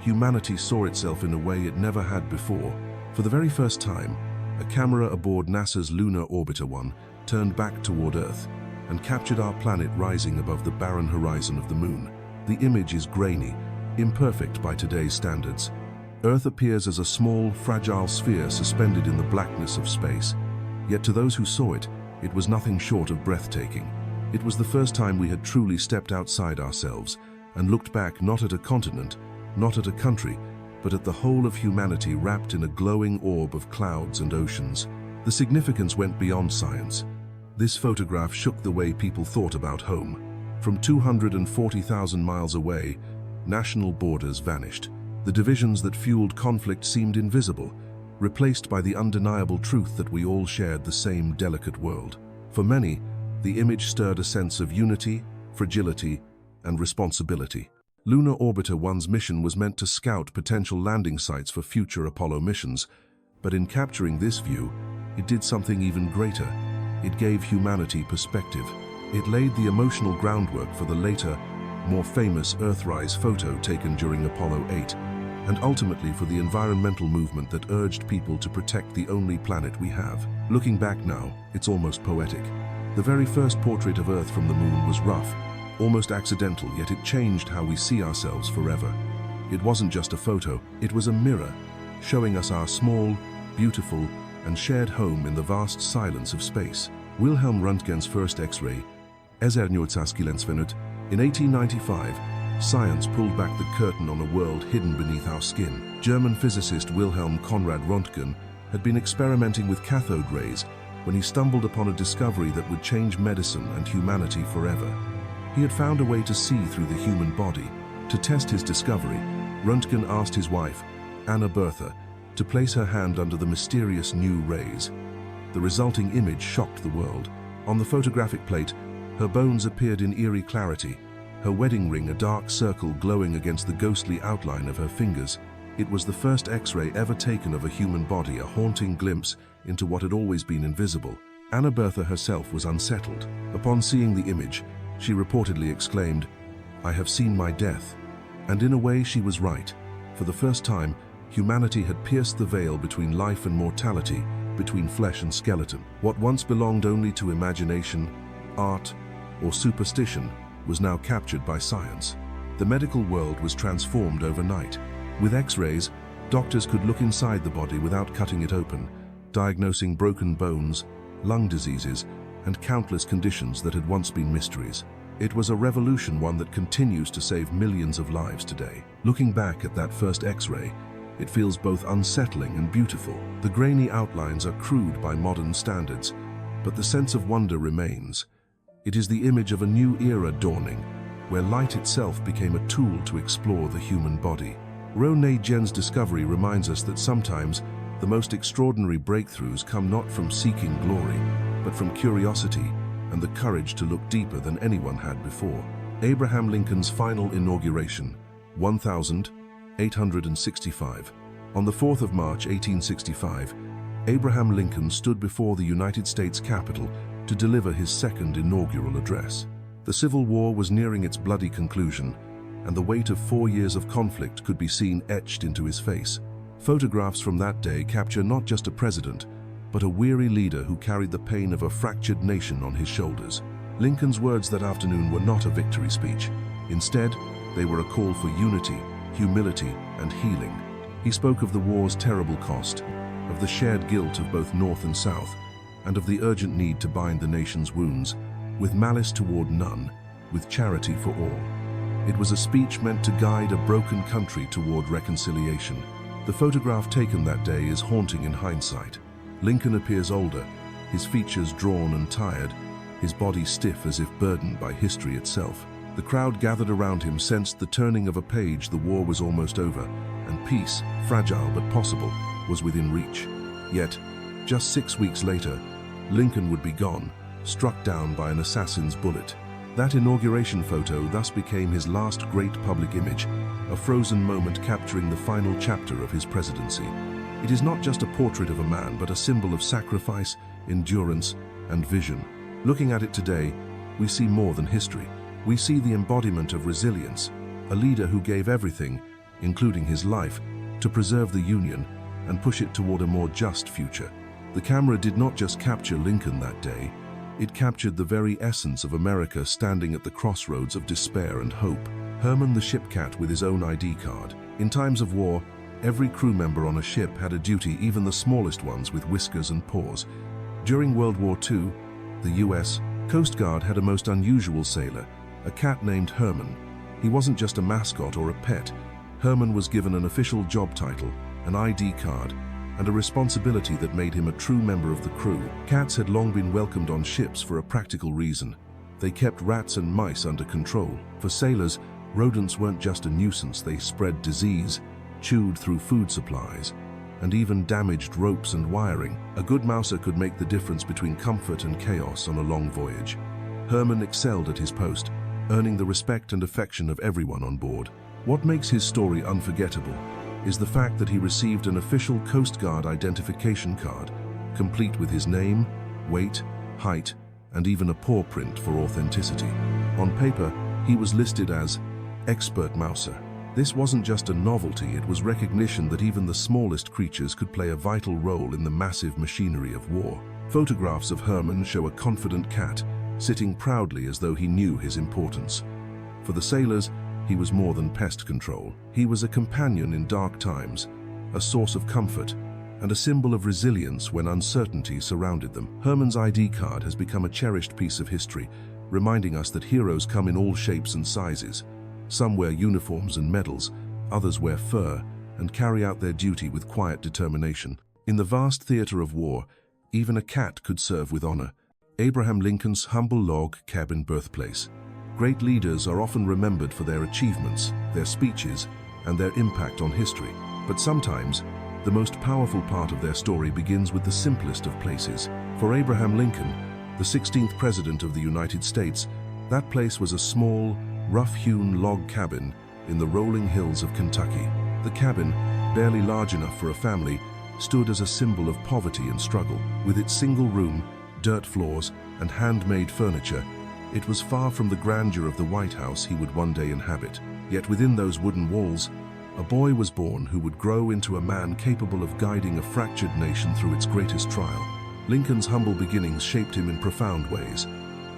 humanity saw itself in a way it never had before. For the very first time, a camera aboard NASA's Lunar Orbiter 1 turned back toward Earth and captured our planet rising above the barren horizon of the Moon. The image is grainy, imperfect by today's standards. Earth appears as a small, fragile sphere suspended in the blackness of space. Yet to those who saw it, it was nothing short of breathtaking. It was the first time we had truly stepped outside ourselves and looked back not at a continent, not at a country, but at the whole of humanity wrapped in a glowing orb of clouds and oceans. The significance went beyond science. This photograph shook the way people thought about home. From 240,000 miles away, national borders vanished. The divisions that fueled conflict seemed invisible, replaced by the undeniable truth that we all shared the same delicate world. For many, the image stirred a sense of unity, fragility, and responsibility. Lunar Orbiter 1's mission was meant to scout potential landing sites for future Apollo missions, but in capturing this view, it did something even greater. It gave humanity perspective. It laid the emotional groundwork for the later, more famous Earthrise photo taken during Apollo 8, and ultimately for the environmental movement that urged people to protect the only planet we have. Looking back now, it's almost poetic. The very first portrait of Earth from the Moon was rough, almost accidental, yet it changed how we see ourselves forever. It wasn't just a photo, it was a mirror, showing us our small, beautiful, and shared home in the vast silence of space. Wilhelm Röntgen's first X-ray, in 1895, science pulled back the curtain on a world hidden beneath our skin. German physicist Wilhelm Conrad Röntgen had been experimenting with cathode rays when he stumbled upon a discovery that would change medicine and humanity forever. He had found a way to see through the human body. To test his discovery, Röntgen asked his wife, Anna Bertha, to place her hand under the mysterious new rays. The resulting image shocked the world. On the photographic plate, her bones appeared in eerie clarity, her wedding ring a dark circle glowing against the ghostly outline of her fingers. It was the first X-ray ever taken of a human body, a haunting glimpse into what had always been invisible. Anna Bertha herself was unsettled. Upon seeing the image, she reportedly exclaimed, "I have seen my death." And in a way she was right. For the first time, humanity had pierced the veil between life and mortality, between flesh and skeleton. What once belonged only to imagination, art, or superstition was now captured by science. The medical world was transformed overnight. With X-rays, doctors could look inside the body without cutting it open, diagnosing broken bones, lung diseases, and countless conditions that had once been mysteries. It was a revolution, one that continues to save millions of lives today. Looking back at that first X-ray, It feels both unsettling and beautiful. The grainy outlines are crude by modern standards, but the sense of wonder remains. It is the image of a new era dawning, where light itself became a tool to explore the human body. René Gen's discovery reminds us that sometimes the most extraordinary breakthroughs come not from seeking glory, but from curiosity and the courage to look deeper than anyone had before. Abraham Lincoln's final inauguration, 1865. On the 4th of March, 1865, Abraham Lincoln stood before the United States Capitol to deliver his second inaugural address. The Civil War was nearing its bloody conclusion, and the weight of 4 years of conflict could be seen etched into his face. Photographs from that day capture not just a president, but a weary leader who carried the pain of a fractured nation on his shoulders. Lincoln's words that afternoon were not a victory speech. Instead, they were a call for unity, humility, and healing. He spoke of the war's terrible cost, of the shared guilt of both North and South, and of the urgent need to bind the nation's wounds, with malice toward none, with charity for all. It was a speech meant to guide a broken country toward reconciliation. The photograph taken that day is haunting in hindsight. Lincoln appears older, his features drawn and tired, his body stiff as if burdened by history itself. The crowd gathered around him sensed the turning of a page. The war was almost over, and peace, fragile but possible, was within reach. Yet, just 6 weeks later, Lincoln would be gone, struck down by an assassin's bullet. That inauguration photo thus became his last great public image, a frozen moment capturing the final chapter of his presidency. It is not just a portrait of a man, but a symbol of sacrifice, endurance, and vision. Looking at it today, we see more than history. We see the embodiment of resilience, a leader who gave everything, including his life, to preserve the Union and push it toward a more just future. The camera did not just capture Lincoln that day, it captured the very essence of America standing at the crossroads of despair and hope. Herman the shipcat with his own ID card. In times of war, every crew member on a ship had a duty, even the smallest ones with whiskers and paws. During World War II, the U.S. Coast Guard had a most unusual sailor, a cat named Herman. He wasn't just a mascot or a pet. Herman was given an official job title, an ID card, and a responsibility that made him a true member of the crew. Cats had long been welcomed on ships for a practical reason. They kept rats and mice under control. For sailors, rodents weren't just a nuisance. They spread disease, chewed through food supplies, and even damaged ropes and wiring. A good mouser could make the difference between comfort and chaos on a long voyage. Herman excelled at his post, earning the respect and affection of everyone on board. What makes his story unforgettable is the fact that he received an official Coast Guard identification card, complete with his name, weight, height, and even a paw print for authenticity. On paper, he was listed as expert mouser. This wasn't just a novelty, it was recognition that even the smallest creatures could play a vital role in the massive machinery of war. Photographs of Herman show a confident cat, sitting proudly as though he knew his importance. For the sailors, he was more than pest control. He was a companion in dark times, a source of comfort, and a symbol of resilience when uncertainty surrounded them. Herman's ID card has become a cherished piece of history, reminding us that heroes come in all shapes and sizes. Some wear uniforms and medals, others wear fur, and carry out their duty with quiet determination. In the vast theater of war, even a cat could serve with honor. Abraham Lincoln's humble log cabin birthplace. Great leaders are often remembered for their achievements, their speeches, and their impact on history. But sometimes, the most powerful part of their story begins with the simplest of places. For Abraham Lincoln, the 16th President of the United States, that place was a small, rough-hewn log cabin in the rolling hills of Kentucky. The cabin, barely large enough for a family, stood as a symbol of poverty and struggle. With its single room, dirt floors, and handmade furniture, it was far from the grandeur of the White House he would one day inhabit. Yet within those wooden walls, a boy was born who would grow into a man capable of guiding a fractured nation through its greatest trial. Lincoln's humble beginnings shaped him in profound ways.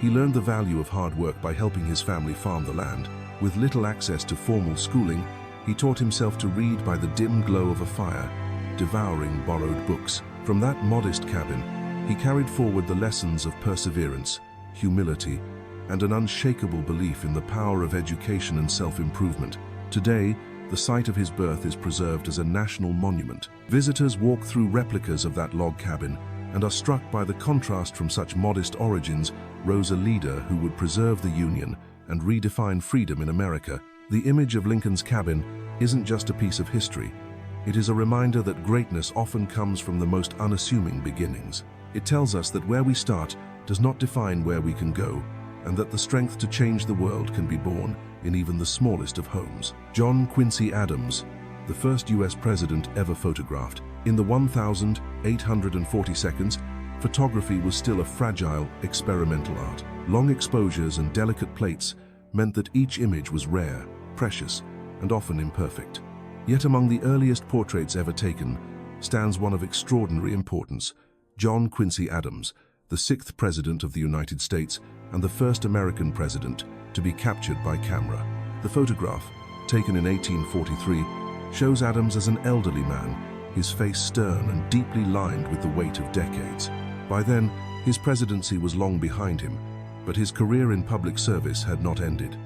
He learned the value of hard work by helping his family farm the land. With little access to formal schooling, he taught himself to read by the dim glow of a fire, devouring borrowed books. From that modest cabin, he carried forward the lessons of perseverance, humility, and an unshakable belief in the power of education and self-improvement. Today, The site of his birth is preserved as a national monument. Visitors walk through replicas of that log cabin and are struck by the contrast. From such modest origins rose a leader who would preserve the Union and redefine freedom in America. The image of Lincoln's cabin isn't just a piece of history. It is a reminder that greatness often comes from the most unassuming beginnings. It tells us that where we start does not define where we can go, and that the strength to change the world can be born in even the smallest of homes. John Quincy Adams, the first US president ever photographed. In the 1,840 seconds, photography was still a fragile, experimental art. Long exposures and delicate plates meant that each image was rare, precious, and often imperfect. Yet among the earliest portraits ever taken stands one of extraordinary importance: John Quincy Adams, the 6th President of the United States and the first American president to be captured by camera. The photograph, taken in 1843, shows Adams as an elderly man, his face stern and deeply lined with the weight of decades. By then, his presidency was long behind him, but his career in public service had not ended.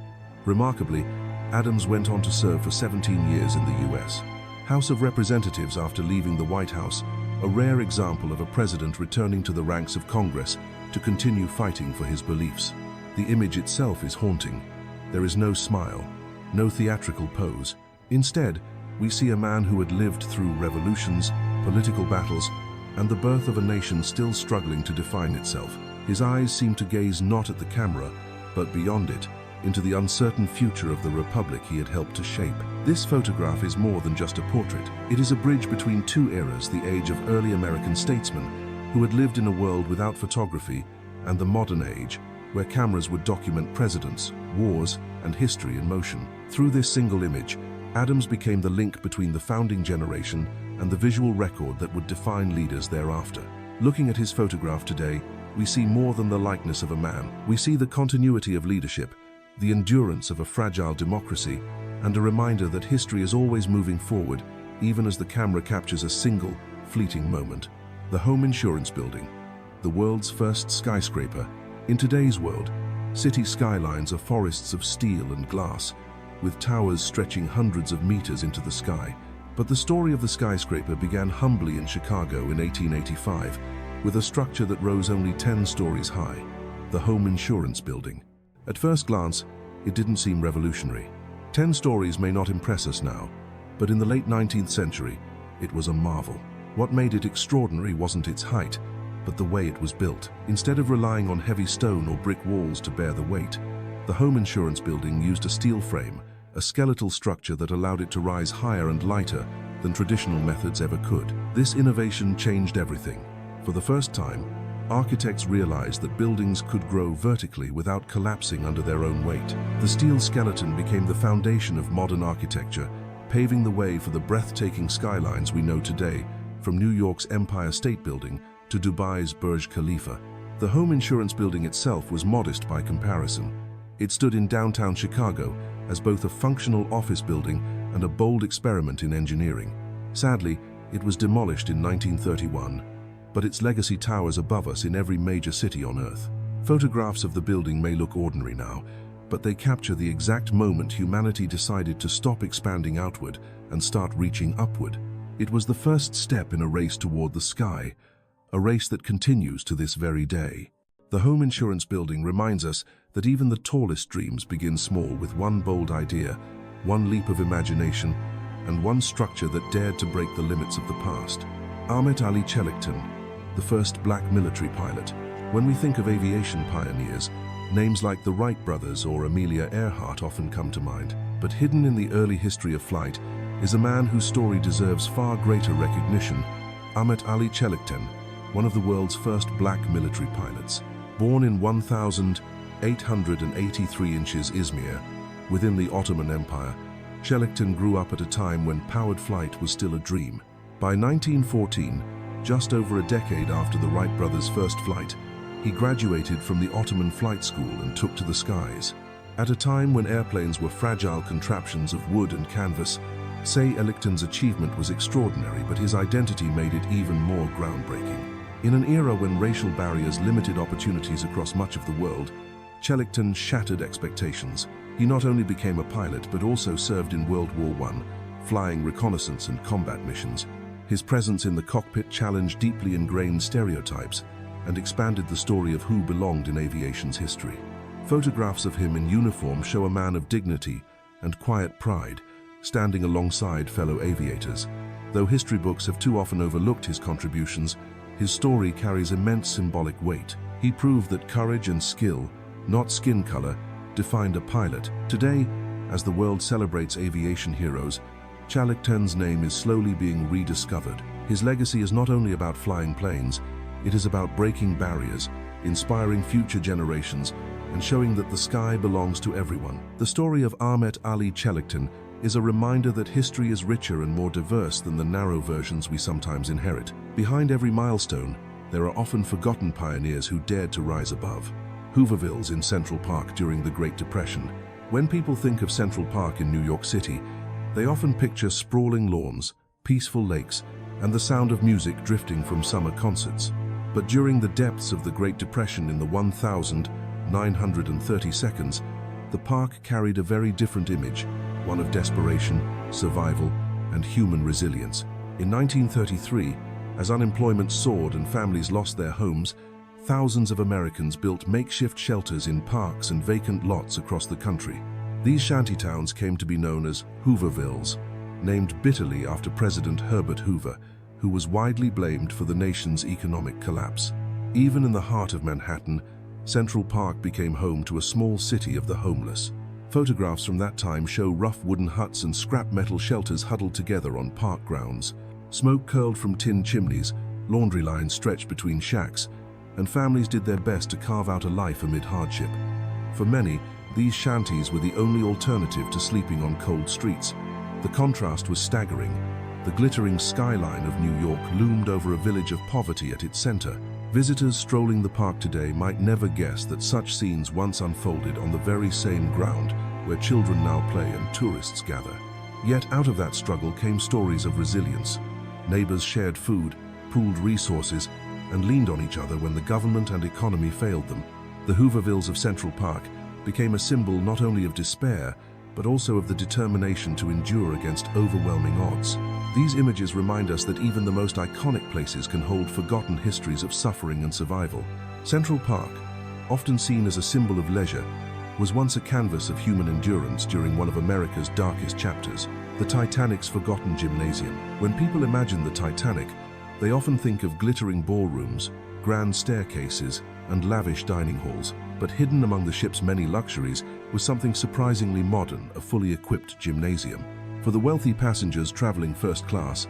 Remarkably, Adams went on to serve for 17 years in the US House of Representatives after leaving the White House, a rare example of a president returning to the ranks of Congress to continue fighting for his beliefs. The image itself is haunting. There is no smile, no theatrical pose. Instead, we see a man who had lived through revolutions, political battles, and the birth of a nation still struggling to define itself. His eyes seem to gaze not at the camera, but beyond it, into the uncertain future of the republic he had helped to shape. This photograph is more than just a portrait. It is a bridge between two eras, the age of early American statesmen, who had lived in a world without photography, and the modern age, where cameras would document presidents, wars, and history in motion. Through this single image, Adams became the link between the founding generation and the visual record that would define leaders thereafter. Looking at his photograph today, we see more than the likeness of a man. We see the continuity of leadership, the endurance of a fragile democracy, and a reminder that history is always moving forward, even as the camera captures a single, fleeting moment. The Home Insurance Building, the world's first skyscraper. In today's world, city skylines are forests of steel and glass, with towers stretching hundreds of meters into the sky. But the story of the skyscraper began humbly in Chicago in 1885, with a structure that rose only 10 stories high, the Home Insurance Building. At first glance, it didn't seem revolutionary. 10 stories may not impress us now, but in the late 19th century, it was a marvel. What made it extraordinary wasn't its height, but the way it was built. Instead of relying on heavy stone or brick walls to bear the weight, the Home Insurance Building used a steel frame, a skeletal structure that allowed it to rise higher and lighter than traditional methods ever could. This innovation changed everything. For the first time, architects realized that buildings could grow vertically without collapsing under their own weight. The steel skeleton became the foundation of modern architecture, paving the way for the breathtaking skylines we know today, from New York's Empire State Building to Dubai's Burj Khalifa. The Home Insurance Building itself was modest by comparison. It stood in downtown Chicago as both a functional office building and a bold experiment in engineering. Sadly, it was demolished in 1931, but its legacy towers above us in every major city on Earth. Photographs of the building may look ordinary now, but they capture the exact moment humanity decided to stop expanding outward and start reaching upward. It was the first step in a race toward the sky, a race that continues to this very day. The Home Insurance Building reminds us that even the tallest dreams begin small, with one bold idea, one leap of imagination, and one structure that dared to break the limits of the past. Ahmet Ali Çelikten, the first black military pilot. When we think of aviation pioneers, names like the Wright brothers or Amelia Earhart often come to mind. But hidden in the early history of flight is a man whose story deserves far greater recognition: Ahmet Ali Çelikten, one of the world's first black military pilots. Born in 1883 Izmir, within the Ottoman Empire, Çelikten grew up at a time when powered flight was still a dream. By 1914, just over a decade after the Wright brothers' first flight, he graduated from the Ottoman Flight School and took to the skies. At a time when airplanes were fragile contraptions of wood and canvas, Çelikten's achievement was extraordinary, but his identity made it even more groundbreaking. In an era when racial barriers limited opportunities across much of the world, Chellington shattered expectations. He not only became a pilot but also served in World War I, flying reconnaissance and combat missions. His presence in the cockpit challenged deeply ingrained stereotypes and expanded the story of who belonged in aviation's history. Photographs of him in uniform show a man of dignity and quiet pride, standing alongside fellow aviators. Though history books have too often overlooked his contributions, his story carries immense symbolic weight. He proved that courage and skill, not skin color, defined a pilot. Today, as the world celebrates aviation heroes, Chellington's name is slowly being rediscovered. His legacy is not only about flying planes, it is about breaking barriers, inspiring future generations, and showing that the sky belongs to everyone. The story of Ahmet Ali Chellington is a reminder that history is richer and more diverse than the narrow versions we sometimes inherit. Behind every milestone, there are often forgotten pioneers who dared to rise above. Hoovervilles in Central Park during the Great Depression. When people think of Central Park in New York City, they often picture sprawling lawns, peaceful lakes, and the sound of music drifting from summer concerts. But during the depths of the Great Depression in the 1,930 seconds, the park carried a very different image, one of desperation, survival, and human resilience. In 1933, as unemployment soared and families lost their homes, thousands of Americans built makeshift shelters in parks and vacant lots across the country. These shantytowns came to be known as Hoovervilles, named bitterly after President Herbert Hoover, who was widely blamed for the nation's economic collapse. Even in the heart of Manhattan, Central Park became home to a small city of the homeless. Photographs from that time show rough wooden huts and scrap metal shelters huddled together on park grounds. Smoke curled from tin chimneys, laundry lines stretched between shacks, and families did their best to carve out a life amid hardship. For many, these shanties were the only alternative to sleeping on cold streets. The contrast was staggering. The glittering skyline of New York loomed over a village of poverty at its center. Visitors strolling the park today might never guess that such scenes once unfolded on the very same ground where children now play and tourists gather. Yet out of that struggle came stories of resilience. Neighbors shared food, pooled resources, and leaned on each other when the government and economy failed them. The Hoovervilles of Central Park became a symbol not only of despair, but also of the determination to endure against overwhelming odds. These images remind us that even the most iconic places can hold forgotten histories of suffering and survival. Central Park, often seen as a symbol of leisure, was once a canvas of human endurance during one of America's darkest chapters, the Titanic's forgotten gymnasium. When people imagine the Titanic, they often think of glittering ballrooms, grand staircases, and lavish dining halls. But hidden among the ship's many luxuries was something surprisingly modern, a fully equipped gymnasium. For the wealthy passengers traveling first class,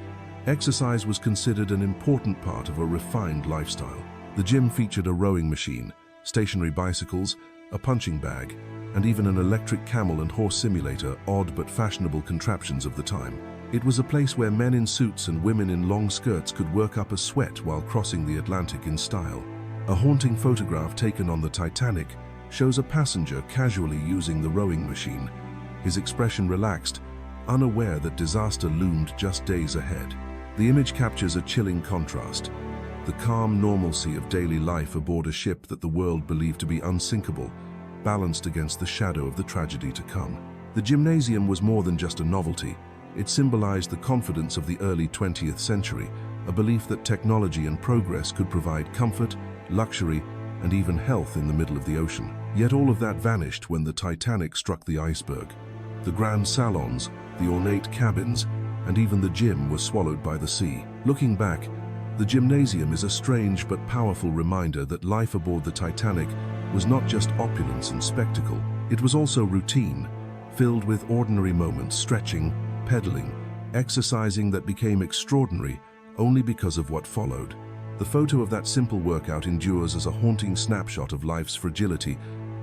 exercise was considered an important part of a refined lifestyle. The gym featured a rowing machine, stationary bicycles, a punching bag, and even an electric camel and horse simulator, odd but fashionable contraptions of the time. It was a place where men in suits and women in long skirts could work up a sweat while crossing the Atlantic in style. A haunting photograph taken on the Titanic shows a passenger casually using the rowing machine, his expression relaxed, unaware that disaster loomed just days ahead. The image captures a chilling contrast, the calm normalcy of daily life aboard a ship that the world believed to be unsinkable, balanced against the shadow of the tragedy to come. The gymnasium was more than just a novelty. It symbolized the confidence of the early 20th century, a belief that technology and progress could provide comfort, luxury, and even health in the middle of the ocean. Yet all of that vanished when the Titanic struck the iceberg. The grand salons, the ornate cabins, and even the gym were swallowed by the sea. Looking back, the gymnasium is a strange but powerful reminder that life aboard the Titanic was not just opulence and spectacle. It was also routine, filled with ordinary moments, stretching, pedaling, exercising that became extraordinary only because of what followed. The photo of that simple workout endures as a haunting snapshot of life's fragility,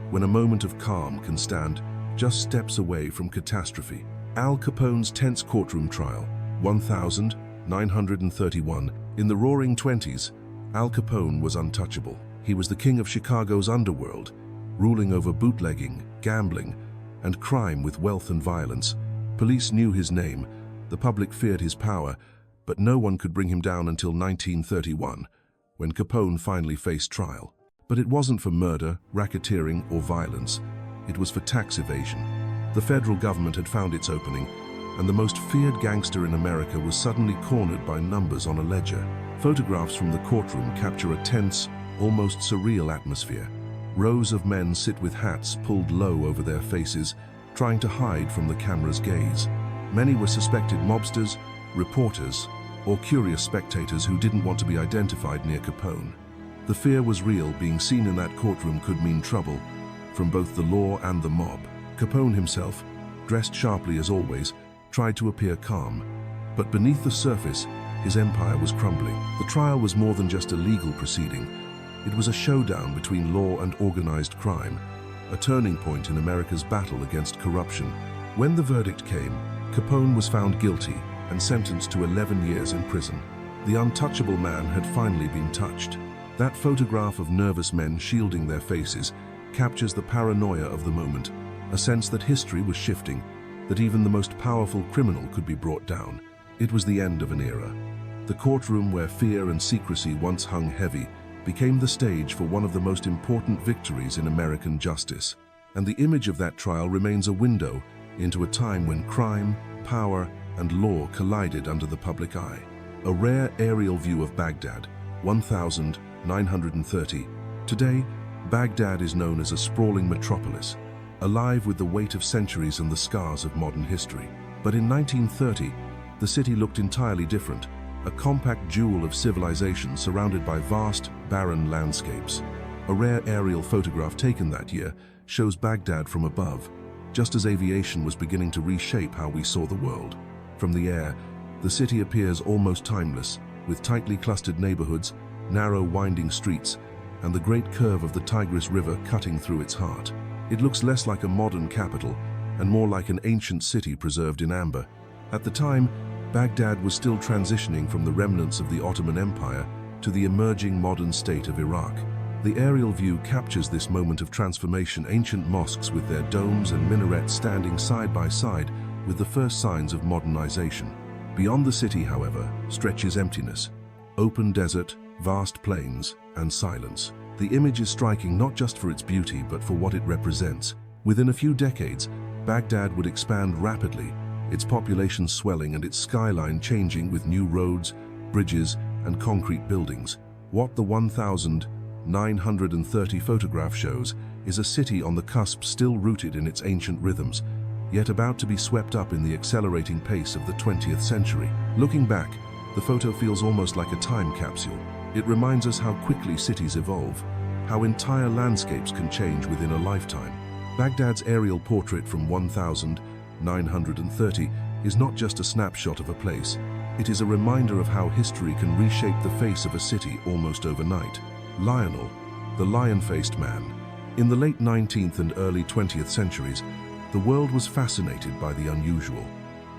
when a moment of calm can stand just steps away from catastrophe. Al Capone's tense courtroom trial, 1931. In the Roaring Twenties, Al Capone was untouchable. He was the king of Chicago's underworld, ruling over bootlegging, gambling, and crime with wealth and violence. Police knew his name, the public feared his power, but no one could bring him down until 1931, when Capone finally faced trial. But it wasn't for murder, racketeering, or violence. It was for tax evasion. The federal government had found its opening, and the most feared gangster in America was suddenly cornered by numbers on a ledger. Photographs from the courtroom capture a tense, almost surreal atmosphere. Rows of men sit with hats pulled low over their faces, trying to hide from the camera's gaze. Many were suspected mobsters, reporters, or curious spectators who didn't want to be identified near Capone. The fear was real. Being seen in that courtroom could mean trouble, from both the law and the mob. Capone himself, dressed sharply as always, tried to appear calm. But beneath the surface, his empire was crumbling. The trial was more than just a legal proceeding. It was a showdown between law and organized crime, a turning point in America's battle against corruption. When the verdict came, Capone was found guilty and sentenced to 11 years in prison. The untouchable man had finally been touched. That photograph of nervous men shielding their faces captures the paranoia of the moment, a sense that history was shifting, that even the most powerful criminal could be brought down. It was the end of an era. The courtroom where fear and secrecy once hung heavy became the stage for one of the most important victories in American justice. And the image of that trial remains a window into a time when crime, power, and law collided under the public eye. A rare aerial view of Baghdad, 1930. Today, Baghdad is known as a sprawling metropolis, alive with the weight of centuries and the scars of modern history. But in 1930, the city looked entirely different, a compact jewel of civilization surrounded by vast, barren landscapes. A rare aerial photograph taken that year shows Baghdad from above, just as aviation was beginning to reshape how we saw the world. From the air, the city appears almost timeless, with tightly clustered neighborhoods, narrow winding streets, and the great curve of the Tigris River cutting through its heart. It looks less like a modern capital and more like an ancient city preserved in amber. At the time, Baghdad was still transitioning from the remnants of the Ottoman Empire to the emerging modern state of Iraq. The aerial view captures this moment of transformation, ancient mosques with their domes and minarets standing side by side with the first signs of modernization. Beyond the city, however, stretches emptiness, open desert, vast plains, and silence. The image is striking not just for its beauty but for what it represents. Within a few decades, Baghdad would expand rapidly, its population swelling and its skyline changing with new roads, bridges, and concrete buildings. What the 1930 photograph shows is a city on the cusp, still rooted in its ancient rhythms, yet about to be swept up in the accelerating pace of the 20th century. Looking back, the photo feels almost like a time capsule. It reminds us how quickly cities evolve, how entire landscapes can change within a lifetime. Baghdad's aerial portrait from 1930 is not just a snapshot of a place. It is a reminder of how history can reshape the face of a city almost overnight. Lionel, the lion-faced man. In the late 19th and early 20th centuries, the world was fascinated by the unusual.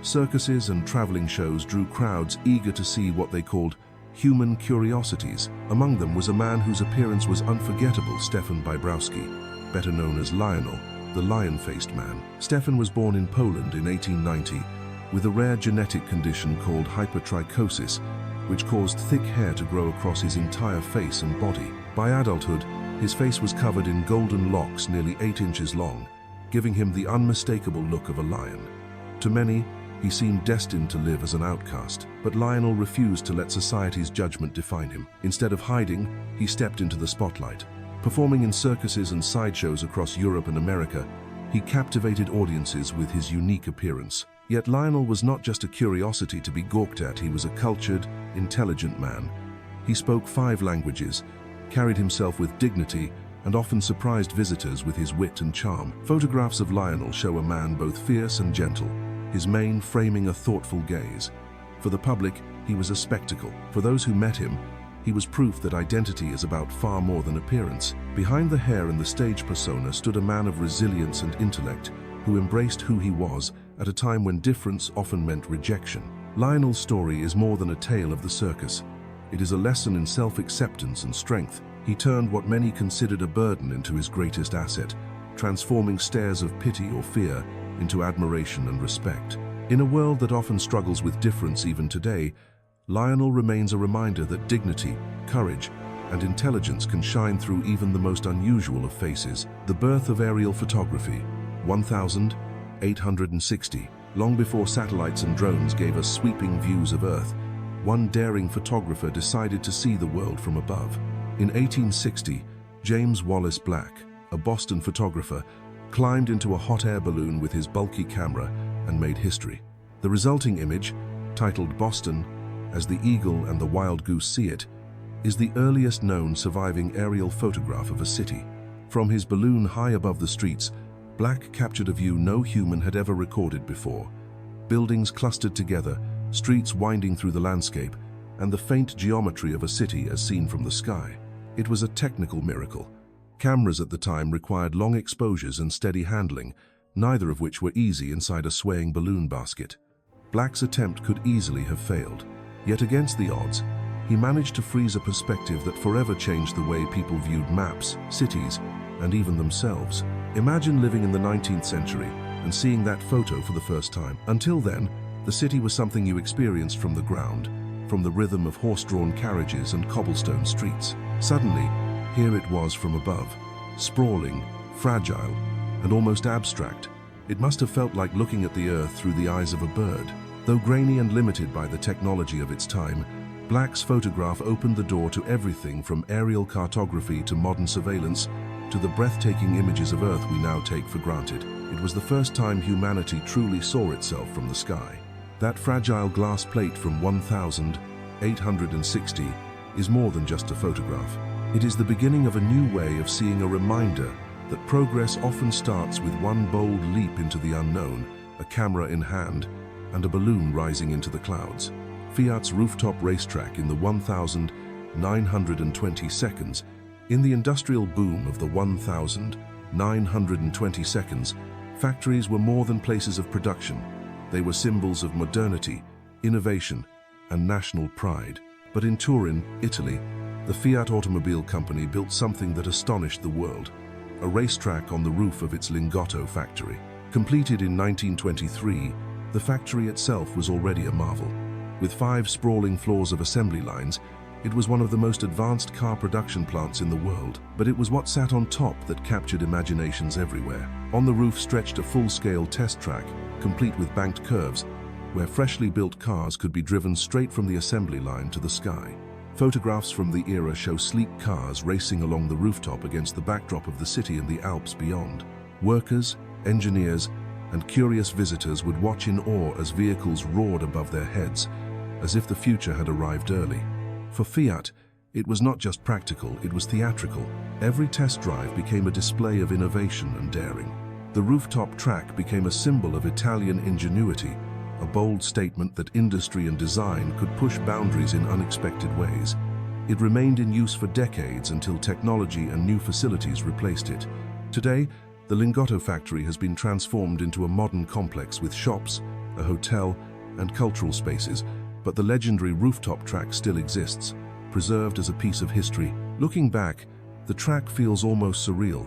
Circuses and traveling shows drew crowds eager to see what they called human curiosities. Among them was a man whose appearance was unforgettable, Stefan Biebrowski, better known as Lionel, the lion-faced man. Stefan was born in Poland in 1890 with a rare genetic condition called hypertrichosis, which caused thick hair to grow across his entire face and body. By adulthood, his face was covered in golden locks nearly 8 inches long, giving him the unmistakable look of a lion. To many, he seemed destined to live as an outcast, but Lionel refused to let society's judgment define him. Instead of hiding, he stepped into the spotlight. Performing in circuses and sideshows across Europe and America, he captivated audiences with his unique appearance. Yet Lionel was not just a curiosity to be gawked at. He was a cultured, intelligent man. He spoke 5 languages, carried himself with dignity, and often surprised visitors with his wit and charm. Photographs of Lionel show a man both fierce and gentle, his mane framing a thoughtful gaze. For the public, he was a spectacle. For those who met him, he was proof that identity is about far more than appearance. Behind the hair and the stage persona stood a man of resilience and intellect who embraced who he was at a time when difference often meant rejection. Lionel's story is more than a tale of the circus. It is a lesson in self-acceptance and strength. He turned what many considered a burden into his greatest asset, transforming stares of pity or fear into admiration and respect. In a world that often struggles with difference even today, Lionel remains a reminder that dignity, courage, and intelligence can shine through even the most unusual of faces. The birth of aerial photography, 1860. Long before satellites and drones gave us sweeping views of Earth, one daring photographer decided to see the world from above. In 1860, James Wallace Black, a Boston photographer, climbed into a hot air balloon with his bulky camera and made history. The resulting image, titled Boston, as the eagle and the wild goose see it, is the earliest known surviving aerial photograph of a city. From his balloon high above the streets, Black captured a view no human had ever recorded before. Buildings clustered together, streets winding through the landscape, and the faint geometry of a city as seen from the sky. It was a technical miracle. Cameras at the time required long exposures and steady handling, neither of which were easy inside a swaying balloon basket. Black's attempt could easily have failed. Yet against the odds, he managed to freeze a perspective that forever changed the way people viewed maps, cities, and even themselves. Imagine living in the 19th century and seeing that photo for the first time. Until then, the city was something you experienced from the ground, from the rhythm of horse-drawn carriages and cobblestone streets. Suddenly, here it was from above, sprawling, fragile, and almost abstract. It must have felt like looking at the Earth through the eyes of a bird. Though grainy and limited by the technology of its time, Black's photograph opened the door to everything from aerial cartography to modern surveillance to the breathtaking images of Earth we now take for granted. It was the first time humanity truly saw itself from the sky. That fragile glass plate from 1860 is more than just a photograph. It is the beginning of a new way of seeing, a reminder that progress often starts with one bold leap into the unknown, a camera in hand, and a balloon rising into the clouds. Fiat's rooftop racetrack in the 1920 seconds. In the industrial boom of the 1920 seconds, factories were more than places of production. They were symbols of modernity, innovation, and national pride. But in Turin, Italy, the Fiat automobile company built something that astonished the world: a racetrack on the roof of its Lingotto factory. Completed in 1923, the factory itself was already a marvel. With 5 sprawling floors of assembly lines, it was one of the most advanced car production plants in the world. But it was what sat on top that captured imaginations everywhere. On the roof stretched a full-scale test track, complete with banked curves, where freshly built cars could be driven straight from the assembly line to the sky. Photographs from the era show sleek cars racing along the rooftop against the backdrop of the city and the Alps beyond. Workers, engineers, and curious visitors would watch in awe as vehicles roared above their heads, as if the future had arrived early. For Fiat, it was not just practical, it was theatrical. Every test drive became a display of innovation and daring. The rooftop track became a symbol of Italian ingenuity, a bold statement that industry and design could push boundaries in unexpected ways. It remained in use for decades until technology and new facilities replaced it. Today, the Lingotto factory has been transformed into a modern complex with shops, a hotel, and cultural spaces, but the legendary rooftop track still exists, preserved as a piece of history. Looking back, the track feels almost surreal.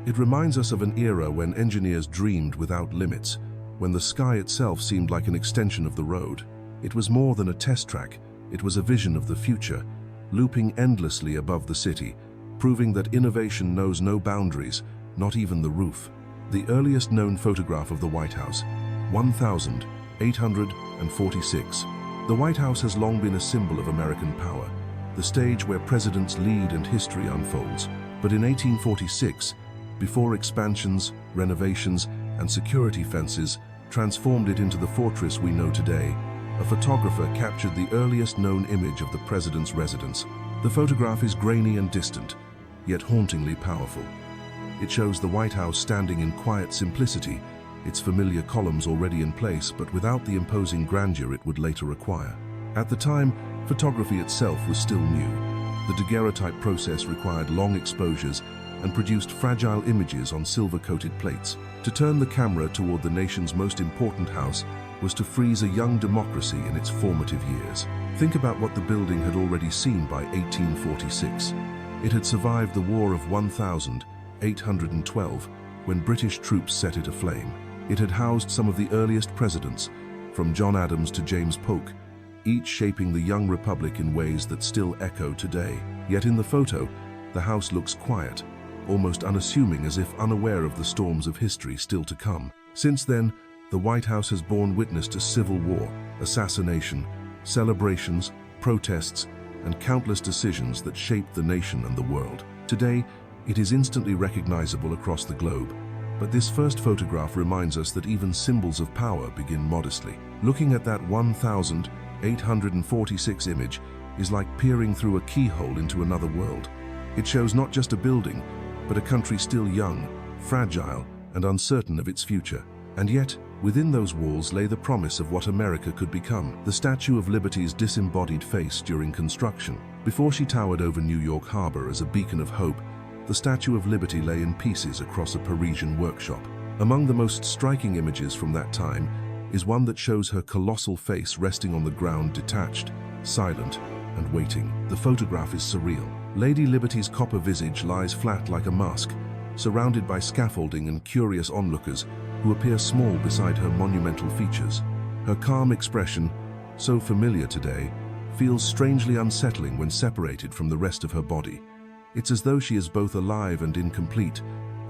It reminds us of an era when engineers dreamed without limits, when the sky itself seemed like an extension of the road. It was more than a test track, it was a vision of the future, looping endlessly above the city, proving that innovation knows no boundaries, not even the roof. The earliest known photograph of the White House, 1846. The White House has long been a symbol of American power, the stage where presidents lead and history unfolds. But in 1846, before expansions, renovations, and security fences transformed it into the fortress we know today, a photographer captured the earliest known image of the president's residence. The photograph is grainy and distant, yet hauntingly powerful. It shows the White House standing in quiet simplicity, its familiar columns already in place, but without the imposing grandeur it would later acquire. At the time, photography itself was still new. The daguerreotype process required long exposures and produced fragile images on silver-coated plates. To turn the camera toward the nation's most important house was to freeze a young democracy in its formative years. Think about what the building had already seen by 1846. It had survived the War of 1812, when British troops set it aflame. It had housed some of the earliest presidents, from John Adams to James Polk, each shaping the young republic in ways that still echo today. Yet in the photo, the house looks quiet, almost unassuming, as if unaware of the storms of history still to come. Since then, the White House has borne witness to civil war, assassination, celebrations, protests, and countless decisions that shaped the nation and the world. Today, it is instantly recognizable across the globe. But this first photograph reminds us that even symbols of power begin modestly. Looking at that 1846 image is like peering through a keyhole into another world. It shows not just a building, but a country still young, fragile, and uncertain of its future. And yet, within those walls lay the promise of what America could become, the Statue of Liberty's disembodied face during construction. Before she towered over New York Harbor as a beacon of hope, the Statue of Liberty lay in pieces across a Parisian workshop. Among the most striking images from that time is one that shows her colossal face resting on the ground, detached, silent, and waiting. The photograph is surreal. Lady Liberty's copper visage lies flat like a mask, surrounded by scaffolding and curious onlookers who appear small beside her monumental features. Her calm expression, so familiar today, feels strangely unsettling when separated from the rest of her body. It's as though she is both alive and incomplete,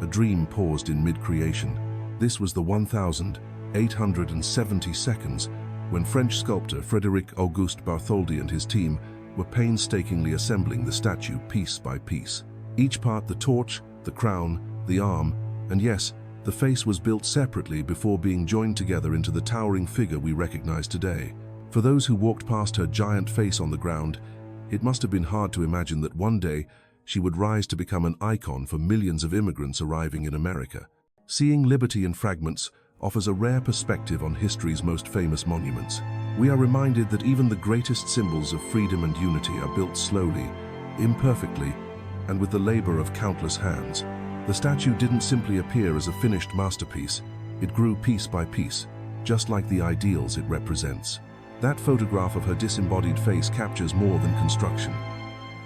a dream paused in mid-creation. This was the 1870 seconds when French sculptor Frédéric-Auguste Bartholdi and his team were painstakingly assembling the statue piece by piece. Each part, the torch, the crown, the arm, and yes, the face, was built separately before being joined together into the towering figure we recognize today. For those who walked past her giant face on the ground, it must have been hard to imagine that one day she would rise to become an icon for millions of immigrants arriving in America. Seeing Liberty in fragments offers a rare perspective on history's most famous monuments. We are reminded that even the greatest symbols of freedom and unity are built slowly, imperfectly, and with the labor of countless hands. The statue didn't simply appear as a finished masterpiece, it grew piece by piece, just like the ideals it represents. That photograph of her disembodied face captures more than construction.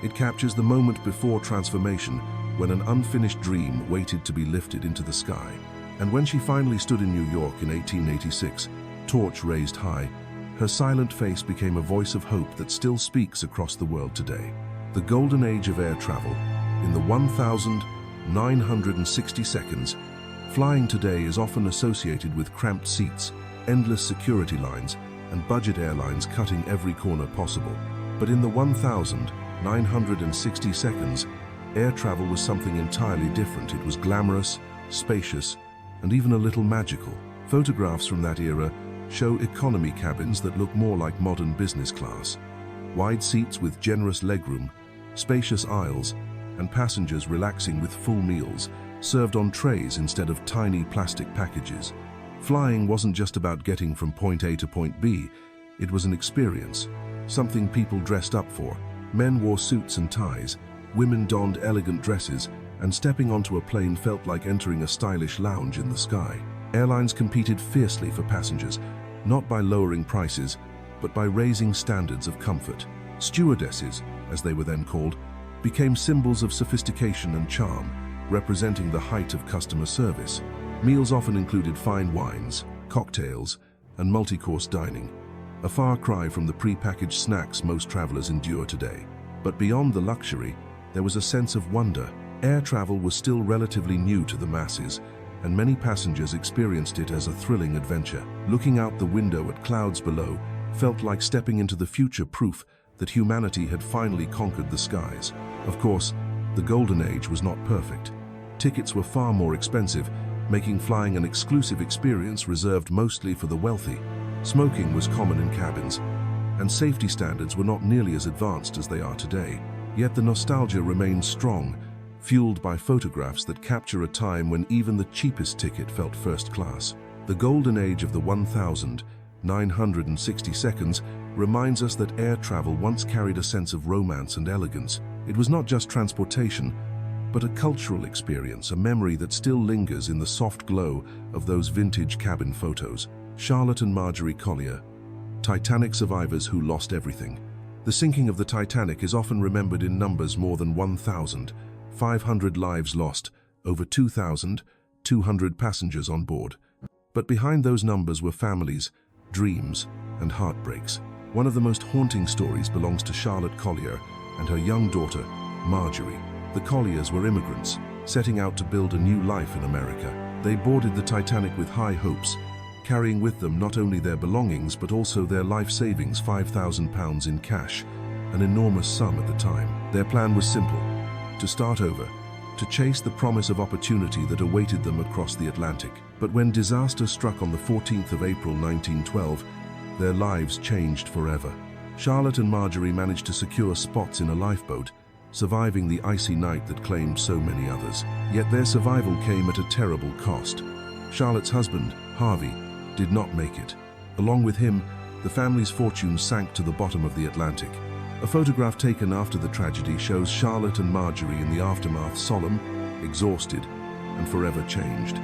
It captures the moment before transformation, when an unfinished dream waited to be lifted into the sky. And when she finally stood in New York in 1886, torch raised high, her silent face became a voice of hope that still speaks across the world today. The golden age of air travel, in the 1960 seconds, flying today is often associated with cramped seats, endless security lines, and budget airlines cutting every corner possible. But in the 1960 seconds, air travel was something entirely different. It was glamorous, spacious, and even a little magical. Photographs from that era show economy cabins that look more like modern business class. Wide seats with generous legroom, spacious aisles, and passengers relaxing with full meals, served on trays instead of tiny plastic packages. Flying wasn't just about getting from point A to point B, it was an experience, something people dressed up for. Men wore suits and ties, women donned elegant dresses, and stepping onto a plane felt like entering a stylish lounge in the sky. Airlines competed fiercely for passengers, not by lowering prices, but by raising standards of comfort. Stewardesses, as they were then called, became symbols of sophistication and charm, representing the height of customer service. Meals often included fine wines, cocktails, and multi-course dining, a far cry from the pre-packaged snacks most travelers endure today. But beyond the luxury, there was a sense of wonder. Air travel was still relatively new to the masses, and many passengers experienced it as a thrilling adventure. Looking out the window at clouds below felt like stepping into the future, proof that humanity had finally conquered the skies. Of course, the golden age was not perfect. Tickets were far more expensive, making flying an exclusive experience reserved mostly for the wealthy. Smoking was common in cabins, and safety standards were not nearly as advanced as they are today. Yet the nostalgia remains strong, fueled by photographs that capture a time when even the cheapest ticket felt first class. The golden age of the 1960 seconds reminds us that air travel once carried a sense of romance and elegance. It was not just transportation, but a cultural experience, a memory that still lingers in the soft glow of those vintage cabin photos. Charlotte and Marjorie Collier, Titanic survivors who lost everything. The sinking of the Titanic is often remembered in numbers: more than 1,500 lives lost, over 2,200 passengers on board. But behind those numbers were families, dreams, and heartbreaks. One of the most haunting stories belongs to Charlotte Collier and her young daughter, Marjorie. The Colliers were immigrants, setting out to build a new life in America. They boarded the Titanic with high hopes, carrying with them not only their belongings but also their life savings, £5,000 in cash, an enormous sum at the time. Their plan was simple: to start over, to chase the promise of opportunity that awaited them across the Atlantic. But when disaster struck on the 14th of April 1912, their lives changed forever. Charlotte and Marjorie managed to secure spots in a lifeboat, surviving the icy night that claimed so many others. Yet their survival came at a terrible cost. Charlotte's husband, Harvey, did not make it. Along with him, the family's fortune sank to the bottom of the Atlantic. A photograph taken after the tragedy shows Charlotte and Marjorie in the aftermath, solemn, exhausted, and forever changed.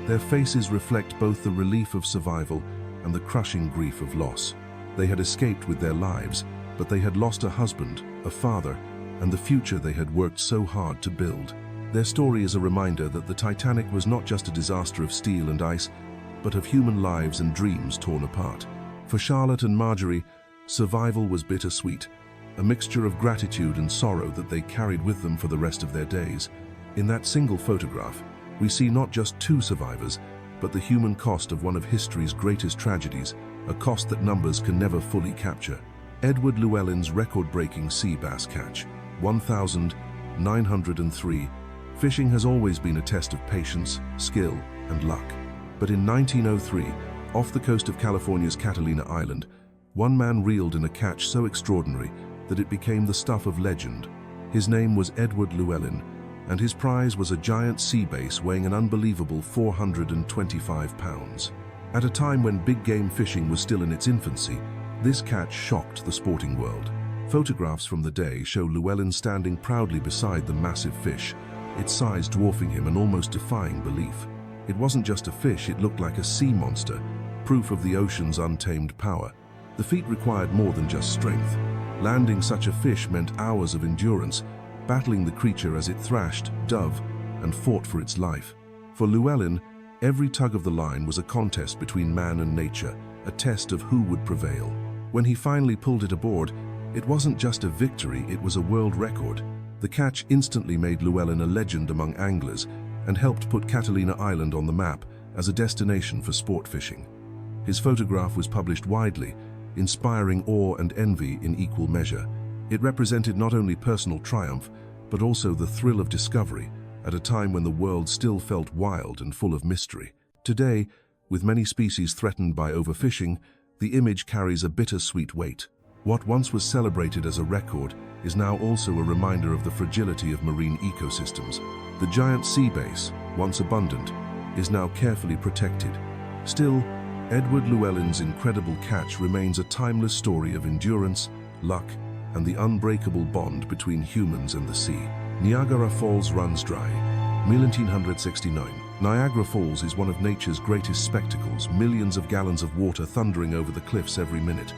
Their faces reflect both the relief of survival and the crushing grief of loss. They had escaped with their lives, but they had lost a husband, a father, and the future they had worked so hard to build. Their story is a reminder that the Titanic was not just a disaster of steel and ice, but of human lives and dreams torn apart. For Charlotte and Marjorie, survival was bittersweet, a mixture of gratitude and sorrow that they carried with them for the rest of their days. In that single photograph, we see not just two survivors, but the human cost of one of history's greatest tragedies, a cost that numbers can never fully capture. Edward Llewellyn's record-breaking sea bass catch, 1,903. Fishing has always been a test of patience, skill, and luck. But in 1903, off the coast of California's Catalina Island, one man reeled in a catch so extraordinary that it became the stuff of legend. His name was Edward Llewellyn, and his prize was a giant sea bass weighing an unbelievable 425 pounds. At a time when big game fishing was still in its infancy, this catch shocked the sporting world. Photographs from the day show Llewellyn standing proudly beside the massive fish, its size dwarfing him and almost defying belief. It wasn't just a fish, it looked like a sea monster, proof of the ocean's untamed power. The feat required more than just strength. Landing such a fish meant hours of endurance, battling the creature as it thrashed, dove, and fought for its life. For Llewellyn, every tug of the line was a contest between man and nature, a test of who would prevail. When he finally pulled it aboard, it wasn't just a victory, it was a world record. The catch instantly made Llewellyn a legend among anglers and helped put Catalina Island on the map as a destination for sport fishing. His photograph was published widely, inspiring awe and envy in equal measure. It represented not only personal triumph, but also the thrill of discovery at a time when the world still felt wild and full of mystery. Today, with many species threatened by overfishing, the image carries a bittersweet weight. What once was celebrated as a record is now also a reminder of the fragility of marine ecosystems. The giant sea bass, once abundant, is now carefully protected. Still, Edward Llewellyn's incredible catch remains a timeless story of endurance, luck, and the unbreakable bond between humans and the sea. Niagara Falls runs dry. 1969. Niagara Falls is one of nature's greatest spectacles, millions of gallons of water thundering over the cliffs every minute.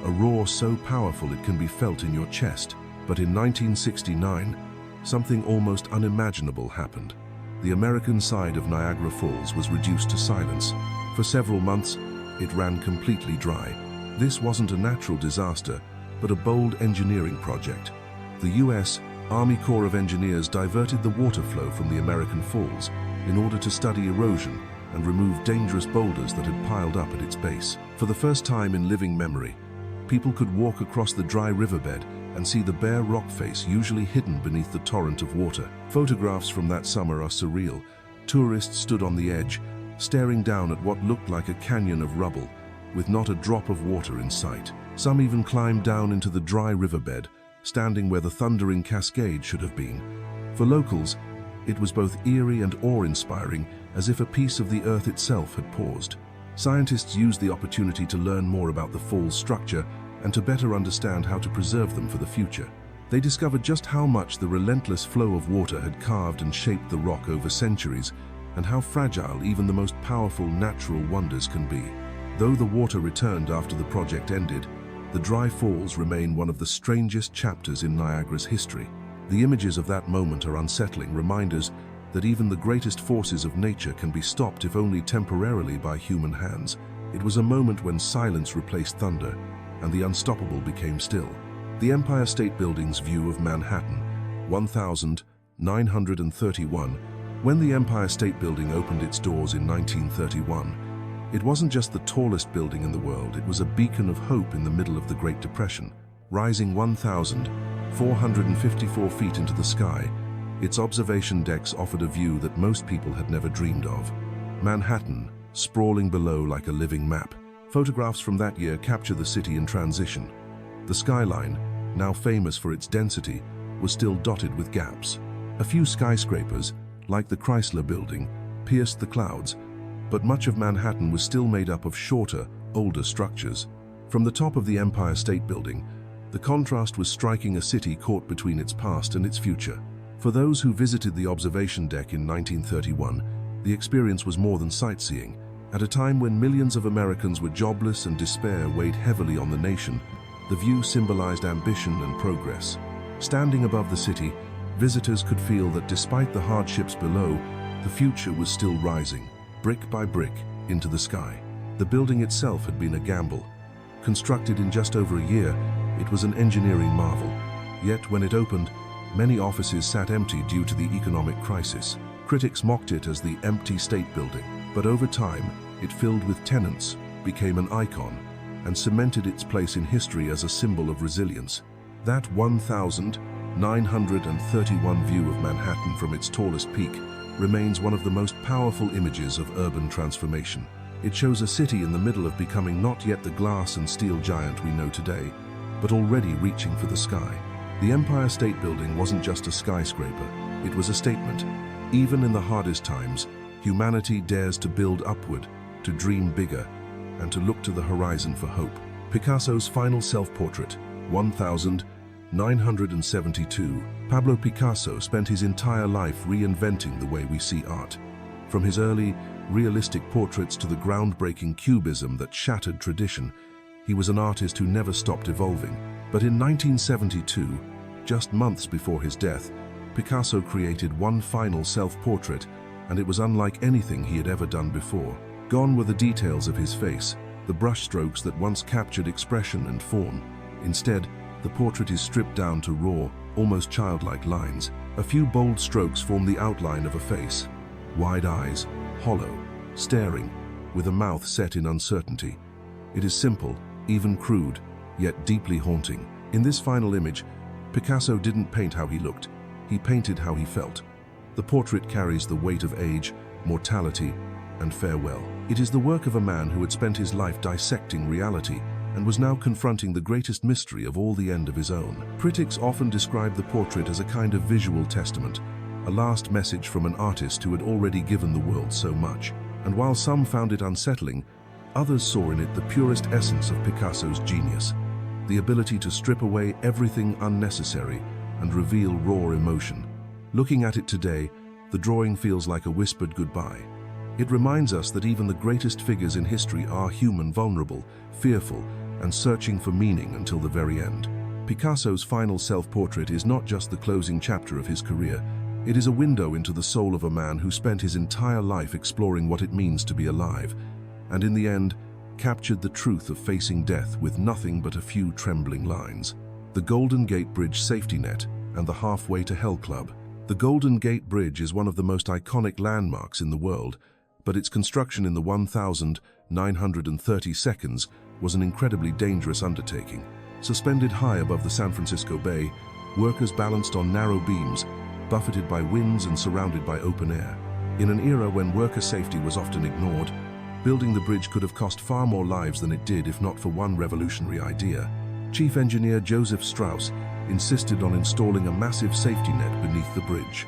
A roar so powerful it can be felt in your chest. But in 1969, something almost unimaginable happened. The American side of Niagara Falls was reduced to silence. For several months, it ran completely dry. This wasn't a natural disaster, but a bold engineering project. The U.S. Army Corps of Engineers diverted the water flow from the American Falls in order to study erosion and remove dangerous boulders that had piled up at its base. For the first time in living memory, people could walk across the dry riverbed and see the bare rock face usually hidden beneath the torrent of water. Photographs from that summer are surreal. Tourists stood on the edge, staring down at what looked like a canyon of rubble, with not a drop of water in sight. Some even climbed down into the dry riverbed, standing where the thundering cascade should have been. For locals, it was both eerie and awe-inspiring, as if a piece of the earth itself had paused. Scientists used the opportunity to learn more about the fall's structure and to better understand how to preserve them for the future. They discovered just how much the relentless flow of water had carved and shaped the rock over centuries, and how fragile even the most powerful natural wonders can be. Though the water returned after the project ended, the dry falls remain one of the strangest chapters in Niagara's history. The images of that moment are unsettling reminders that even the greatest forces of nature can be stopped if only temporarily by human hands. It was a moment when silence replaced thunder, and the unstoppable became still. The Empire State Building's view of Manhattan, 1931. When the Empire State Building opened its doors in 1931, it wasn't just the tallest building in the world, it was a beacon of hope in the middle of the Great Depression. Rising 1,454 feet into the sky, its observation decks offered a view that most people had never dreamed of. Manhattan, sprawling below like a living map. Photographs from that year capture the city in transition. The skyline, now famous for its density, was still dotted with gaps. A few skyscrapers, like the Chrysler Building, pierced the clouds, but much of Manhattan was still made up of shorter, older structures. From the top of the Empire State Building, the contrast was striking, a city caught between its past and its future. For those who visited the observation deck in 1931, the experience was more than sightseeing. At a time when millions of Americans were jobless and despair weighed heavily on the nation, the view symbolized ambition and progress. Standing above the city, visitors could feel that despite the hardships below, the future was still rising, brick by brick, into the sky. The building itself had been a gamble. Constructed in just over a year, it was an engineering marvel. Yet when it opened, many offices sat empty due to the economic crisis. Critics mocked it as the empty state building, but over time, it filled with tenants, became an icon, and cemented its place in history as a symbol of resilience. That 1,931 view of Manhattan from its tallest peak remains one of the most powerful images of urban transformation. It shows a city in the middle of becoming not yet the glass and steel giant we know today, but already reaching for the sky. The Empire State Building wasn't just a skyscraper, it was a statement. Even in the hardest times, humanity dares to build upward, to dream bigger, and to look to the horizon for hope. Picasso's final self-portrait, 1972. Pablo Picasso spent his entire life reinventing the way we see art. From his early, realistic portraits to the groundbreaking cubism that shattered tradition, he was an artist who never stopped evolving. But in 1972, just months before his death, Picasso created one final self-portrait, and it was unlike anything he had ever done before. Gone were the details of his face, the brushstrokes that once captured expression and form. Instead, the portrait is stripped down to raw, almost childlike lines. A few bold strokes form the outline of a face. Wide eyes, hollow, staring, with a mouth set in uncertainty. It is simple, even crude, yet deeply haunting. In this final image, Picasso didn't paint how he looked, he painted how he felt. The portrait carries the weight of age, mortality, and farewell. It is the work of a man who had spent his life dissecting reality and was now confronting the greatest mystery of all, the end of his own. Critics often describe the portrait as a kind of visual testament, a last message from an artist who had already given the world so much. And while some found it unsettling, others saw in it the purest essence of Picasso's genius, the ability to strip away everything unnecessary and reveal raw emotion. Looking at it today, the drawing feels like a whispered goodbye. It reminds us that even the greatest figures in history are human, vulnerable, fearful, and searching for meaning until the very end. Picasso's final self-portrait is not just the closing chapter of his career, it is a window into the soul of a man who spent his entire life exploring what it means to be alive, and in the end, captured the truth of facing death with nothing but a few trembling lines. The Golden Gate Bridge safety net and the Halfway to Hell Club. The Golden Gate Bridge is one of the most iconic landmarks in the world, but its construction in the 1,930 seconds was an incredibly dangerous undertaking. Suspended high above the San Francisco Bay, workers balanced on narrow beams, buffeted by winds and surrounded by open air. In an era when worker safety was often ignored, building the bridge could have cost far more lives than it did if not for one revolutionary idea. Chief Engineer Joseph Strauss insisted on installing a massive safety net beneath the bridge.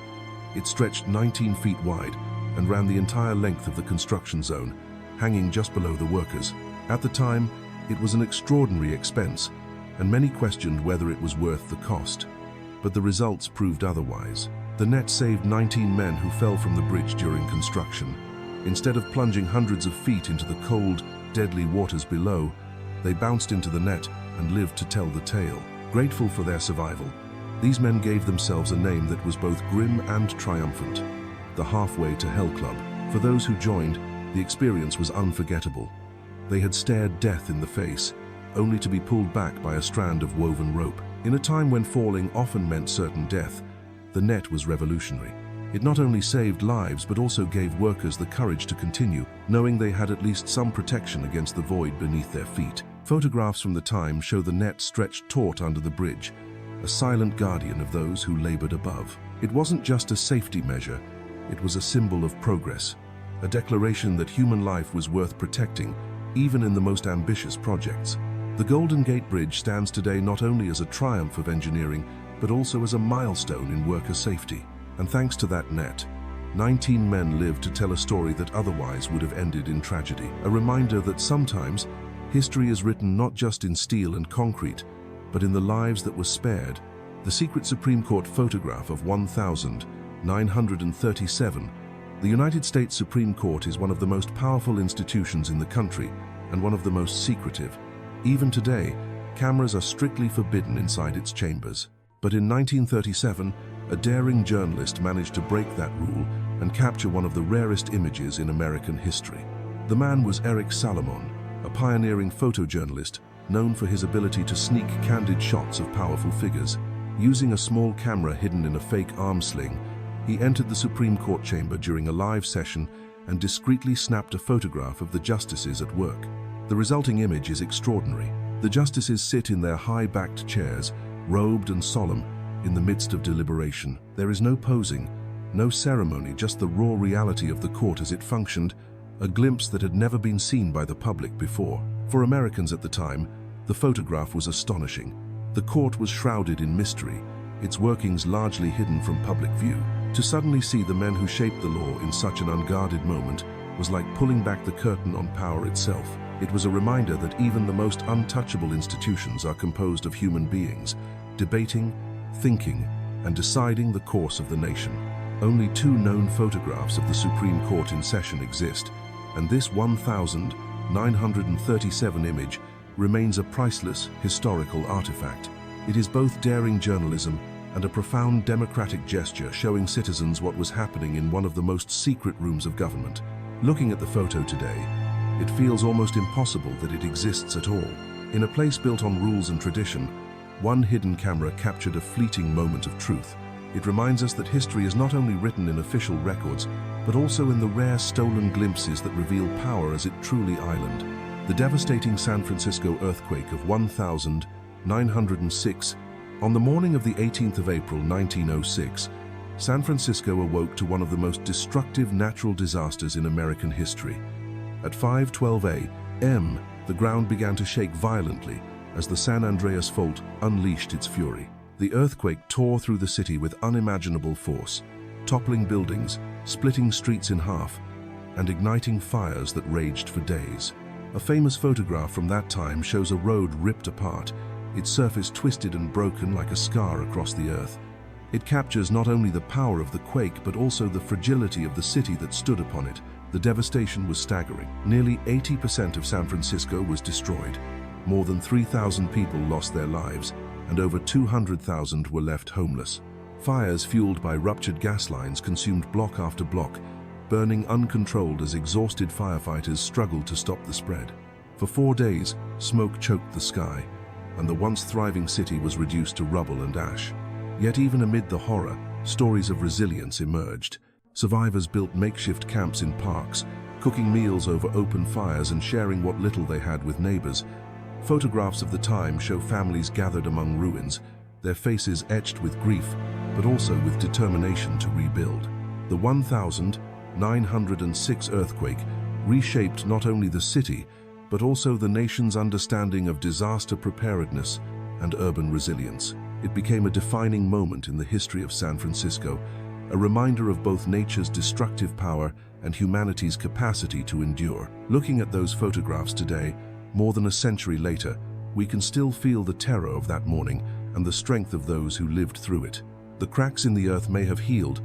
It stretched 19 feet wide and ran the entire length of the construction zone, hanging just below the workers. At the time, it was an extraordinary expense, and many questioned whether it was worth the cost. But the results proved otherwise. The net saved 19 men who fell from the bridge during construction. Instead of plunging hundreds of feet into the cold, deadly waters below, they bounced into the net and lived to tell the tale. Grateful for their survival, these men gave themselves a name that was both grim and triumphant: the Halfway to Hell Club. For those who joined, the experience was unforgettable. They had stared death in the face, only to be pulled back by a strand of woven rope. In a time when falling often meant certain death, The net was revolutionary. It not only saved lives but also gave workers the courage to continue, knowing they had at least some protection against the void beneath their feet. Photographs from the time show the net stretched taut under the bridge, a silent guardian of those who labored above. It wasn't just a safety measure, it was a symbol of progress, a declaration that human life was worth protecting, even in the most ambitious projects. The Golden Gate Bridge stands today not only as a triumph of engineering, but also as a milestone in worker safety. And thanks to that net, 19 men lived to tell a story that otherwise would have ended in tragedy. A reminder that sometimes history is written not just in steel and concrete, but in the lives that were spared. The secret Supreme Court photograph of 1937. The United States Supreme Court is one of the most powerful institutions in the country and one of the most secretive. Even today, cameras are strictly forbidden inside its chambers. But in 1937, a daring journalist managed to break that rule and capture one of the rarest images in American history. The man was Eric Salomon, a pioneering photojournalist known for his ability to sneak candid shots of powerful figures. Using a small camera hidden in a fake arm sling, he entered the Supreme Court chamber during a live session and discreetly snapped a photograph of the justices at work. The resulting image is extraordinary. The justices sit in their high-backed chairs, robed and solemn, in the midst of deliberation. There is no posing, no ceremony, just the raw reality of the court as it functioned, a glimpse that had never been seen by the public before. For Americans at the time, the photograph was astonishing. The court was shrouded in mystery, its workings largely hidden from public view. To suddenly see the men who shaped the law in such an unguarded moment was like pulling back the curtain on power itself. It was a reminder that even the most untouchable institutions are composed of human beings, debating, thinking, and deciding the course of the nation. Only 2 known photographs of the Supreme Court in session exist, and this 1937 image remains a priceless historical artifact. It is both daring journalism and a profound democratic gesture showing citizens what was happening in one of the most secret rooms of government. Looking at the photo today, it feels almost impossible that it exists at all. In a place built on rules and tradition, one hidden camera captured a fleeting moment of truth. It reminds us that history is not only written in official records, but also in the rare stolen glimpses that reveal power as it truly island. The devastating San Francisco earthquake of 1906. On the morning of the 18th of April 1906, San Francisco awoke to one of the most destructive natural disasters in American history. At 5:12 a.m., the ground began to shake violently as the San Andreas Fault unleashed its fury. The earthquake tore through the city with unimaginable force, toppling buildings, splitting streets in half, and igniting fires that raged for days. A famous photograph from that time shows a road ripped apart, its surface twisted and broken like a scar across the earth. It captures not only the power of the quake but also the fragility of the city that stood upon it. The devastation was staggering. Nearly 80% of San Francisco was destroyed. More than 3,000 people lost their lives, and over 200,000 were left homeless. Fires fueled by ruptured gas lines consumed block after block, burning uncontrolled as exhausted firefighters struggled to stop the spread. For 4 days, smoke choked the sky, and the once thriving city was reduced to rubble and ash. Yet even amid the horror, stories of resilience emerged. Survivors built makeshift camps in parks, cooking meals over open fires and sharing what little they had with neighbors. Photographs of the time show families gathered among ruins, their faces etched with grief, but also with determination to rebuild. The 1906 earthquake reshaped not only the city, but also the nation's understanding of disaster preparedness and urban resilience. It became a defining moment in the history of San Francisco, a reminder of both nature's destructive power and humanity's capacity to endure. Looking at those photographs today, more than a century later, we can still feel the terror of that morning and the strength of those who lived through it. The cracks in the earth may have healed,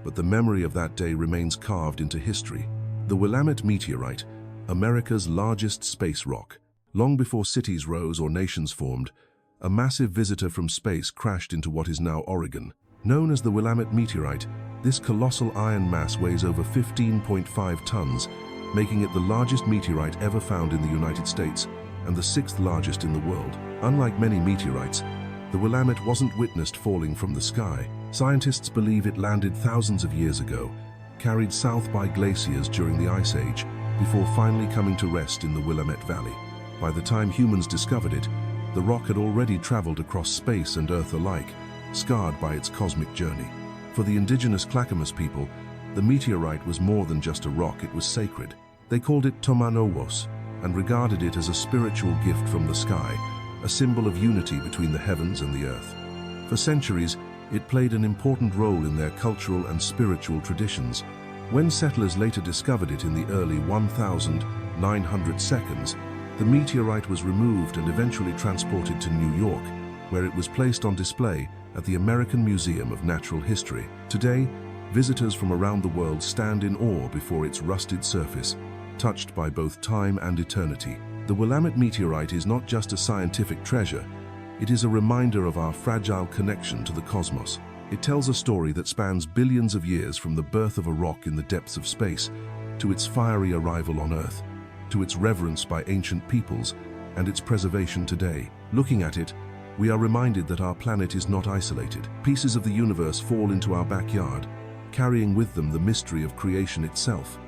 but the memory of that day remains carved into history. The Willamette meteorite, America's largest space rock. Long before cities rose or nations formed, a massive visitor from space crashed into what is now Oregon. Known as the Willamette meteorite, this colossal iron mass weighs over 15.5 tons, making it the largest meteorite ever found in the United States and the 6th largest in the world. Unlike many meteorites, the Willamette wasn't witnessed falling from the sky. Scientists believe it landed thousands of years ago, carried south by glaciers during the Ice Age, before finally coming to rest in the Willamette Valley. By the time humans discovered it, the rock had already traveled across space and Earth alike, scarred by its cosmic journey. For the indigenous Clackamas people, the meteorite was more than just a rock, it was sacred. They called it Tomanowos and regarded it as a spiritual gift from the sky, a symbol of unity between the heavens and the earth. For centuries, it played an important role in their cultural and spiritual traditions. When settlers later discovered it in the early 1900 seconds, the meteorite was removed and eventually transported to New York, where it was placed on display at the American Museum of Natural History. Today, visitors from around the world stand in awe before its rusted surface, touched by both time and eternity. The Willamette meteorite is not just a scientific treasure, it is a reminder of our fragile connection to the cosmos. It tells a story that spans billions of years, from the birth of a rock in the depths of space, to its fiery arrival on Earth, to its reverence by ancient peoples, and its preservation today. Looking at it, we are reminded that our planet is not isolated. Pieces of the universe fall into our backyard, carrying with them the mystery of creation itself.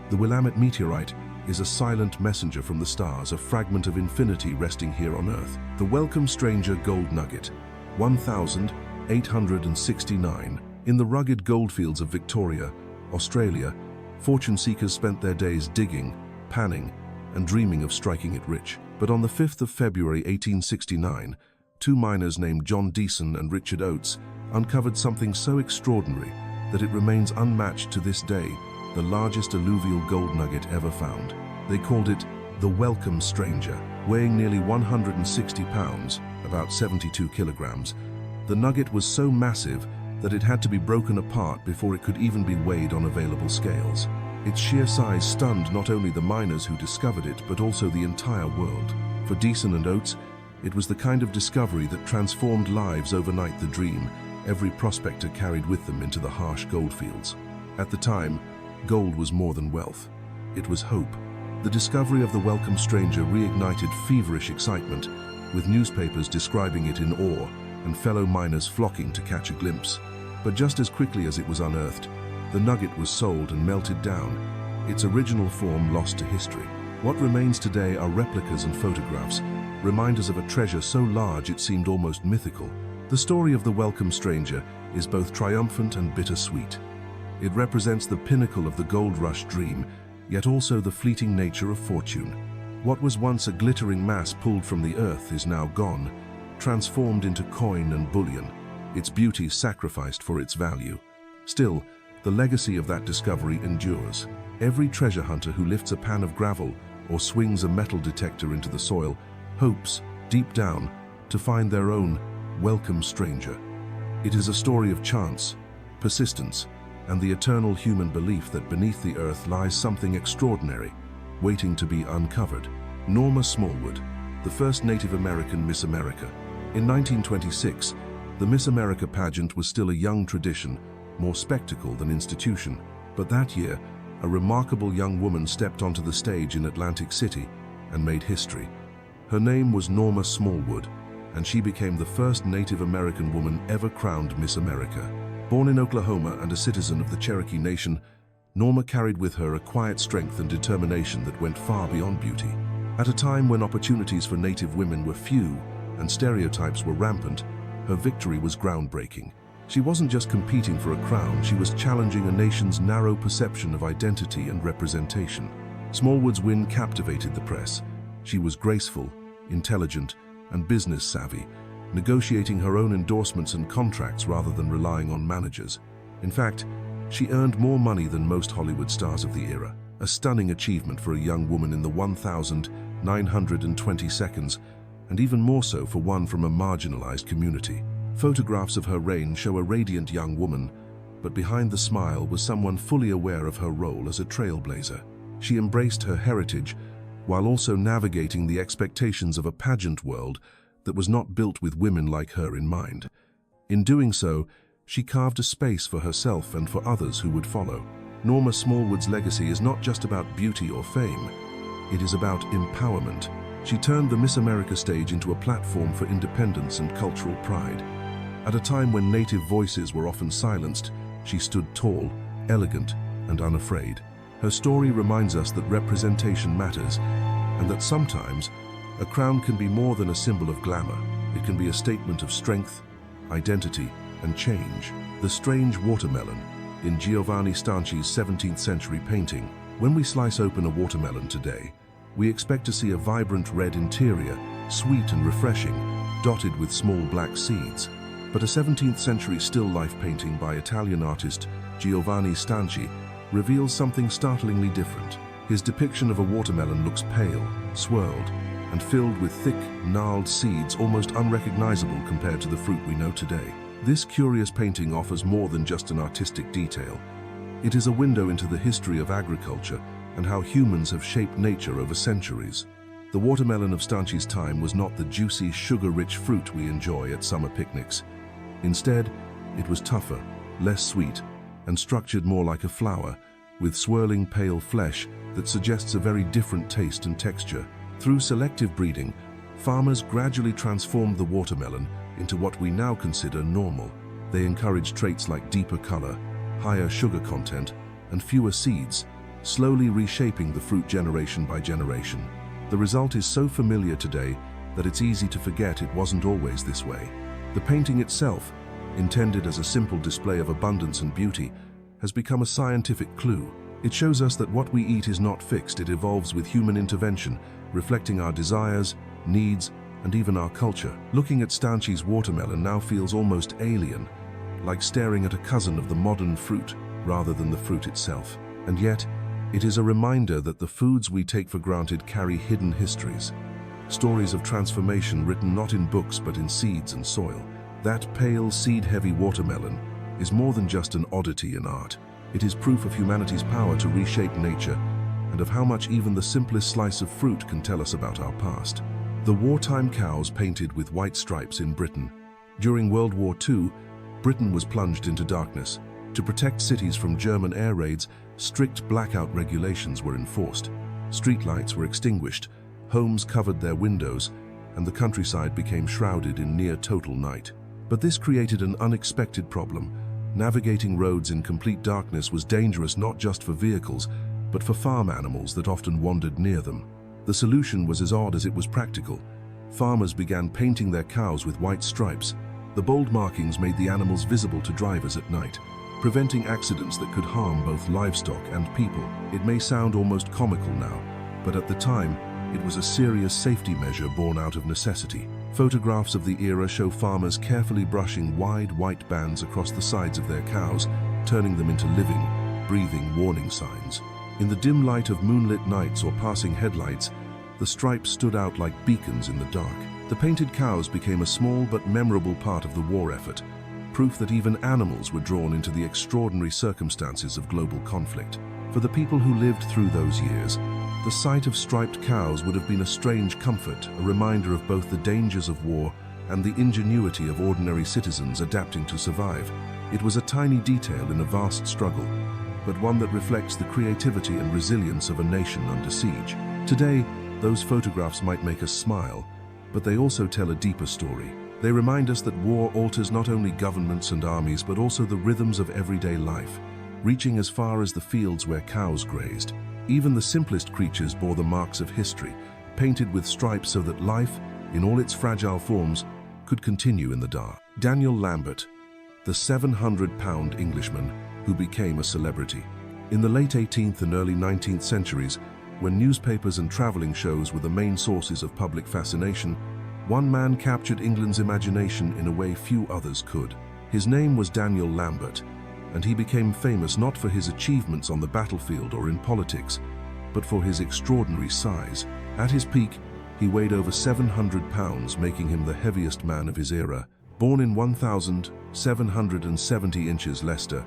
The Willamette meteorite is a silent messenger from the stars, a fragment of infinity resting here on Earth. The Welcome Stranger Gold Nugget, 1869. In the rugged goldfields of Victoria, Australia, fortune seekers spent their days digging, panning, and dreaming of striking it rich. But on the 5th of February 1869, two miners named John Deason and Richard Oates uncovered something so extraordinary that it remains unmatched to this day, the largest alluvial gold nugget ever found. They called it the Welcome Stranger. Weighing nearly 160 pounds, about 72 kilograms, the nugget was so massive that it had to be broken apart before it could even be weighed on available scales. Its sheer size stunned not only the miners who discovered it, but also the entire world. For Deason and Oates, it was the kind of discovery that transformed lives overnight, the dream every prospector carried with them into the harsh goldfields. At the time, gold was more than wealth. It was hope. The discovery of the Welcome Stranger reignited feverish excitement, with newspapers describing it in awe and fellow miners flocking to catch a glimpse. But just as quickly as it was unearthed, the nugget was sold and melted down, its original form lost to history. What remains today are replicas and photographs, reminders of a treasure so large it seemed almost mythical. The story of the Welcome Stranger is both triumphant and bittersweet. It represents the pinnacle of the gold rush dream, yet also the fleeting nature of fortune. What was once a glittering mass pulled from the earth is now gone, transformed into coin and bullion, its beauty sacrificed for its value. Still, the legacy of that discovery endures. Every treasure hunter who lifts a pan of gravel or swings a metal detector into the soil hopes, deep down, to find their own Welcome Stranger. It is a story of chance, persistence, and the eternal human belief that beneath the earth lies something extraordinary, waiting to be uncovered. Norma Smallwood, the first Native American Miss America. In 1926, the Miss America pageant was still a young tradition, more spectacle than institution. But that year, a remarkable young woman stepped onto the stage in Atlantic City and made history. Her name was Norma Smallwood, and she became the first Native American woman ever crowned Miss America. Born in Oklahoma and a citizen of the Cherokee Nation, Norma carried with her a quiet strength and determination that went far beyond beauty. At a time when opportunities for Native women were few and stereotypes were rampant, her victory was groundbreaking. She wasn't just competing for a crown, she was challenging a nation's narrow perception of identity and representation. Smallwood's win captivated the press. She was graceful, intelligent, and business-savvy, negotiating her own endorsements and contracts rather than relying on managers. In fact, she earned more money than most Hollywood stars of the era, a stunning achievement for a young woman in the 1920 seconds, and even more so for one from a marginalized community. Photographs of her reign show a radiant young woman, but behind the smile was someone fully aware of her role as a trailblazer. She embraced her heritage while also navigating the expectations of a pageant world that was not built with women like her in mind. In doing so, she carved a space for herself and for others who would follow. Norma Smallwood's legacy is not just about beauty or fame, it is about empowerment. She turned the Miss America stage into a platform for independence and cultural pride. At a time when native voices were often silenced, she stood tall, elegant, and unafraid. Her story reminds us that representation matters, and that sometimes a crown can be more than a symbol of glamour. It can be a statement of strength, identity, and change. The Strange Watermelon, in Giovanni Stanci's 17th century painting. When we slice open a watermelon today, we expect to see a vibrant red interior, sweet and refreshing, dotted with small black seeds. But a 17th century still life painting by Italian artist Giovanni Stanci reveals something startlingly different. His depiction of a watermelon looks pale, swirled, and filled with thick, gnarled seeds almost unrecognizable compared to the fruit we know today. This curious painting offers more than just an artistic detail. It is a window into the history of agriculture and how humans have shaped nature over centuries. The watermelon of Stanci's time was not the juicy, sugar-rich fruit we enjoy at summer picnics. Instead, it was tougher, less sweet, and structured more like a flower, with swirling pale flesh that suggests a very different taste and texture. Through selective breeding, farmers gradually transformed the watermelon into what we now consider normal. They encouraged traits like deeper color, higher sugar content, and fewer seeds, slowly reshaping the fruit generation by generation. The result is so familiar today that it's easy to forget it wasn't always this way. The painting itself, intended as a simple display of abundance and beauty, has become a scientific clue. It shows us that what we eat is not fixed, it evolves with human intervention, reflecting our desires, needs, and even our culture. Looking at Stanci's watermelon now feels almost alien, like staring at a cousin of the modern fruit rather than the fruit itself. And yet, it is a reminder that the foods we take for granted carry hidden histories. Stories of transformation written not in books but in seeds and soil. That pale, seed-heavy watermelon is more than just an oddity in art. It is proof of humanity's power to reshape nature and of how much even the simplest slice of fruit can tell us about our past. The wartime cows painted with white stripes in Britain. During World War II, Britain was plunged into darkness. To protect cities from German air raids, strict blackout regulations were enforced. Streetlights were extinguished, homes covered their windows, and the countryside became shrouded in near-total night. But this created an unexpected problem. Navigating roads in complete darkness was dangerous not just for vehicles, but for farm animals that often wandered near them. The solution was as odd as it was practical. Farmers began painting their cows with white stripes. The bold markings made the animals visible to drivers at night, preventing accidents that could harm both livestock and people. It may sound almost comical now, but at the time, it was a serious safety measure born out of necessity. Photographs of the era show farmers carefully brushing wide white bands across the sides of their cows, turning them into living, breathing warning signs. In the dim light of moonlit nights or passing headlights, the stripes stood out like beacons in the dark. The painted cows became a small but memorable part of the war effort, proof that even animals were drawn into the extraordinary circumstances of global conflict. For the people who lived through those years, the sight of striped cows would have been a strange comfort, a reminder of both the dangers of war and the ingenuity of ordinary citizens adapting to survive. It was a tiny detail in a vast struggle, but one that reflects the creativity and resilience of a nation under siege. Today, those photographs might make us smile, but they also tell a deeper story. They remind us that war alters not only governments and armies, but also the rhythms of everyday life, reaching as far as the fields where cows grazed. Even the simplest creatures bore the marks of history, painted with stripes so that life, in all its fragile forms, could continue in the dark. Daniel Lambert, the 700-pound Englishman who became a celebrity. In the late 18th and early 19th centuries, when newspapers and traveling shows were the main sources of public fascination, one man captured England's imagination in a way few others could. His name was Daniel Lambert, and he became famous not for his achievements on the battlefield or in politics, but for his extraordinary size. At his peak, he weighed over 700 pounds, making him the heaviest man of his era. Born in 1,770 inches Leicester,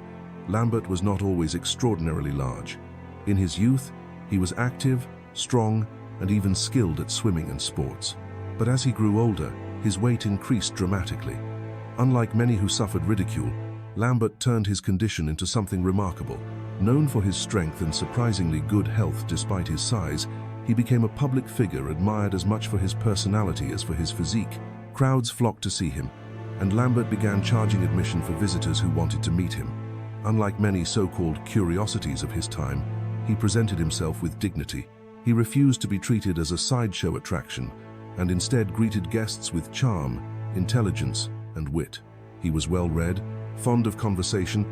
Lambert was not always extraordinarily large. In his youth, he was active, strong, and even skilled at swimming and sports. But as he grew older, his weight increased dramatically. Unlike many who suffered ridicule, Lambert turned his condition into something remarkable. Known for his strength and surprisingly good health despite his size, he became a public figure admired as much for his personality as for his physique. Crowds flocked to see him, and Lambert began charging admission for visitors who wanted to meet him. Unlike many so-called curiosities of his time, he presented himself with dignity. He refused to be treated as a sideshow attraction, and instead greeted guests with charm, intelligence, and wit. He was well-read, fond of conversation,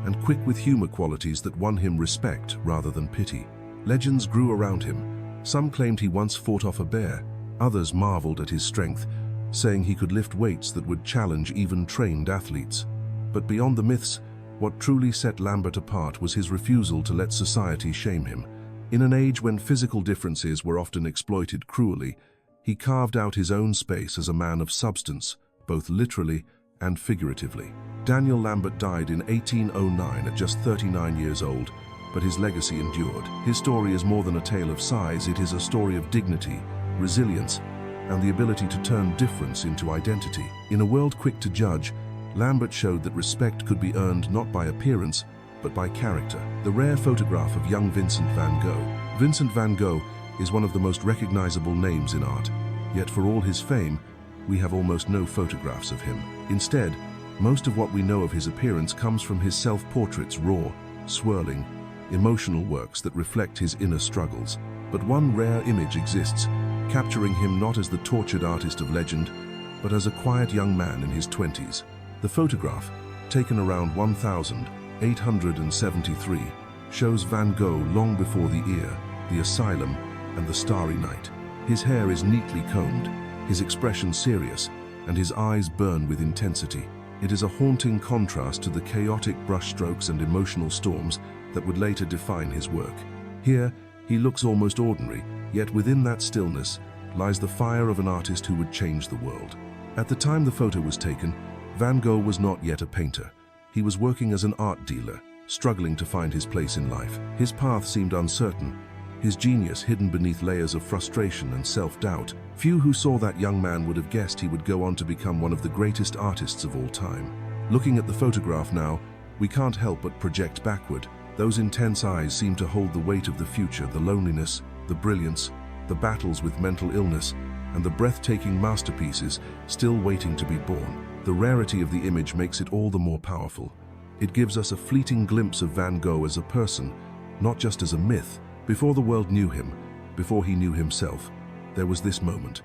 and quick with humor qualities that won him respect rather than pity. Legends grew around him. Some claimed he once fought off a bear. Others marveled at his strength, saying he could lift weights that would challenge even trained athletes. But beyond the myths, what truly set Lambert apart was his refusal to let society shame him. In an age when physical differences were often exploited cruelly, he carved out his own space as a man of substance, both literally and figuratively. Daniel Lambert died in 1809 at just 39 years old, but his legacy endured. His story is more than a tale of size, it is a story of dignity, resilience, and the ability to turn difference into identity. In a world quick to judge, Lambert showed that respect could be earned not by appearance, but by character. The rare photograph of young Vincent van Gogh. Vincent van Gogh is one of the most recognizable names in art, yet for all his fame, we have almost no photographs of him. Instead, most of what we know of his appearance comes from his self-portraits, raw, swirling, emotional works that reflect his inner struggles. But one rare image exists, capturing him not as the tortured artist of legend, but as a quiet young man in his 20s. The photograph, taken around 1873, shows Van Gogh long before the ear, the asylum, and the starry night. His hair is neatly combed, his expression serious, and his eyes burn with intensity. It is a haunting contrast to the chaotic brushstrokes and emotional storms that would later define his work. Here, he looks almost ordinary, yet within that stillness lies the fire of an artist who would change the world. At the time the photo was taken, Van Gogh was not yet a painter. He was working as an art dealer, struggling to find his place in life. His path seemed uncertain, his genius hidden beneath layers of frustration and self-doubt. Few who saw that young man would have guessed he would go on to become one of the greatest artists of all time. Looking at the photograph now, we can't help but project backward. Those intense eyes seem to hold the weight of the future, the loneliness, the brilliance, the battles with mental illness, and the breathtaking masterpieces still waiting to be born. The rarity of the image makes it all the more powerful. It gives us a fleeting glimpse of Van Gogh as a person, not just as a myth. Before the world knew him, before he knew himself, there was this moment.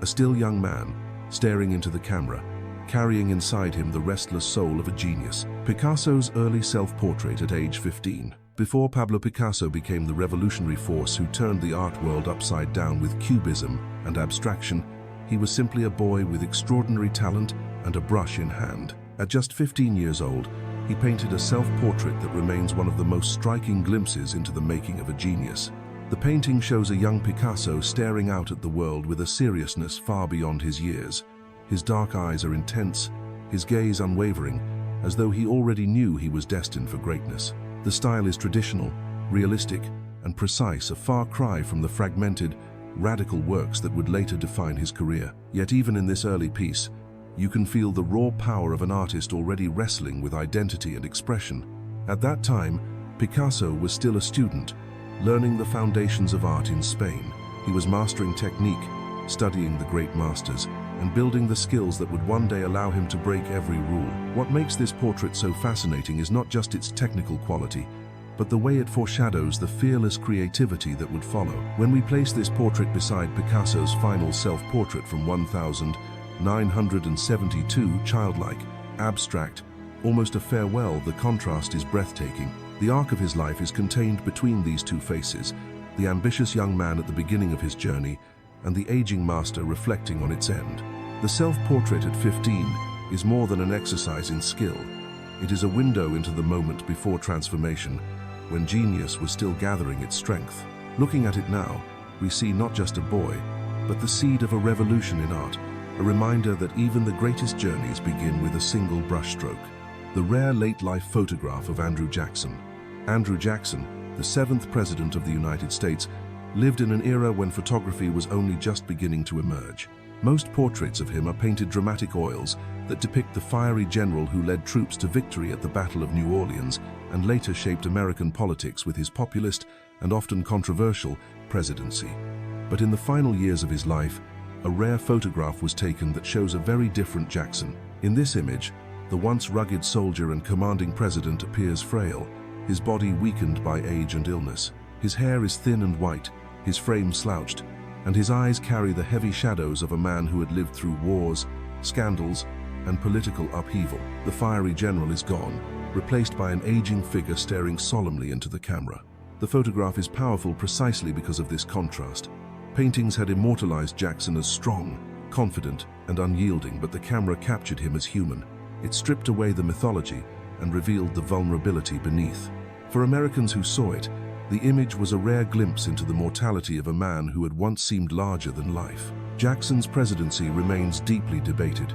A still young man, staring into the camera, carrying inside him the restless soul of a genius. Picasso's early self-portrait at age 15. Before Pablo Picasso became the revolutionary force who turned the art world upside down with cubism and abstraction, he was simply a boy with extraordinary talent and a brush in hand. At just 15 years old, he painted a self-portrait that remains one of the most striking glimpses into the making of a genius. The painting shows a young Picasso staring out at the world with a seriousness far beyond his years. His dark eyes are intense, his gaze unwavering, as though he already knew he was destined for greatness. The style is traditional, realistic, and precise, a far cry from the fragmented, radical works that would later define his career. Yet even in this early piece, you can feel the raw power of an artist already wrestling with identity and expression. At that time, Picasso was still a student, learning the foundations of art in Spain. He was mastering technique, studying the great masters, and building the skills that would one day allow him to break every rule. What makes this portrait so fascinating is not just its technical quality, but the way it foreshadows the fearless creativity that would follow. When we place this portrait beside Picasso's final self-portrait from 1972, childlike, abstract, almost a farewell, the contrast is breathtaking. The arc of his life is contained between these two faces, the ambitious young man at the beginning of his journey, and the aging master reflecting on its end. The self-portrait at 15 is more than an exercise in skill. It is a window into the moment before transformation, when genius was still gathering its strength. Looking at it now, we see not just a boy, but the seed of a revolution in art, a reminder that even the greatest journeys begin with a single brushstroke. The rare late-life photograph of Andrew Jackson. Andrew Jackson, the 7th President of the United States, lived in an era when photography was only just beginning to emerge. Most portraits of him are painted dramatic oils that depict the fiery general who led troops to victory at the Battle of New Orleans and later shaped American politics with his populist and often controversial presidency. But in the final years of his life, a rare photograph was taken that shows a very different Jackson. In this image, the once rugged soldier and commanding president appears frail, his body weakened by age and illness. His hair is thin and white, his frame slouched, and his eyes carry the heavy shadows of a man who had lived through wars, scandals, and political upheaval. The fiery general is gone, replaced by an aging figure staring solemnly into the camera. The photograph is powerful precisely because of this contrast. Paintings had immortalized Jackson as strong, confident, and unyielding, but the camera captured him as human. It stripped away the mythology and revealed the vulnerability beneath. For Americans who saw it, the image was a rare glimpse into the mortality of a man who had once seemed larger than life. Jackson's presidency remains deeply debated.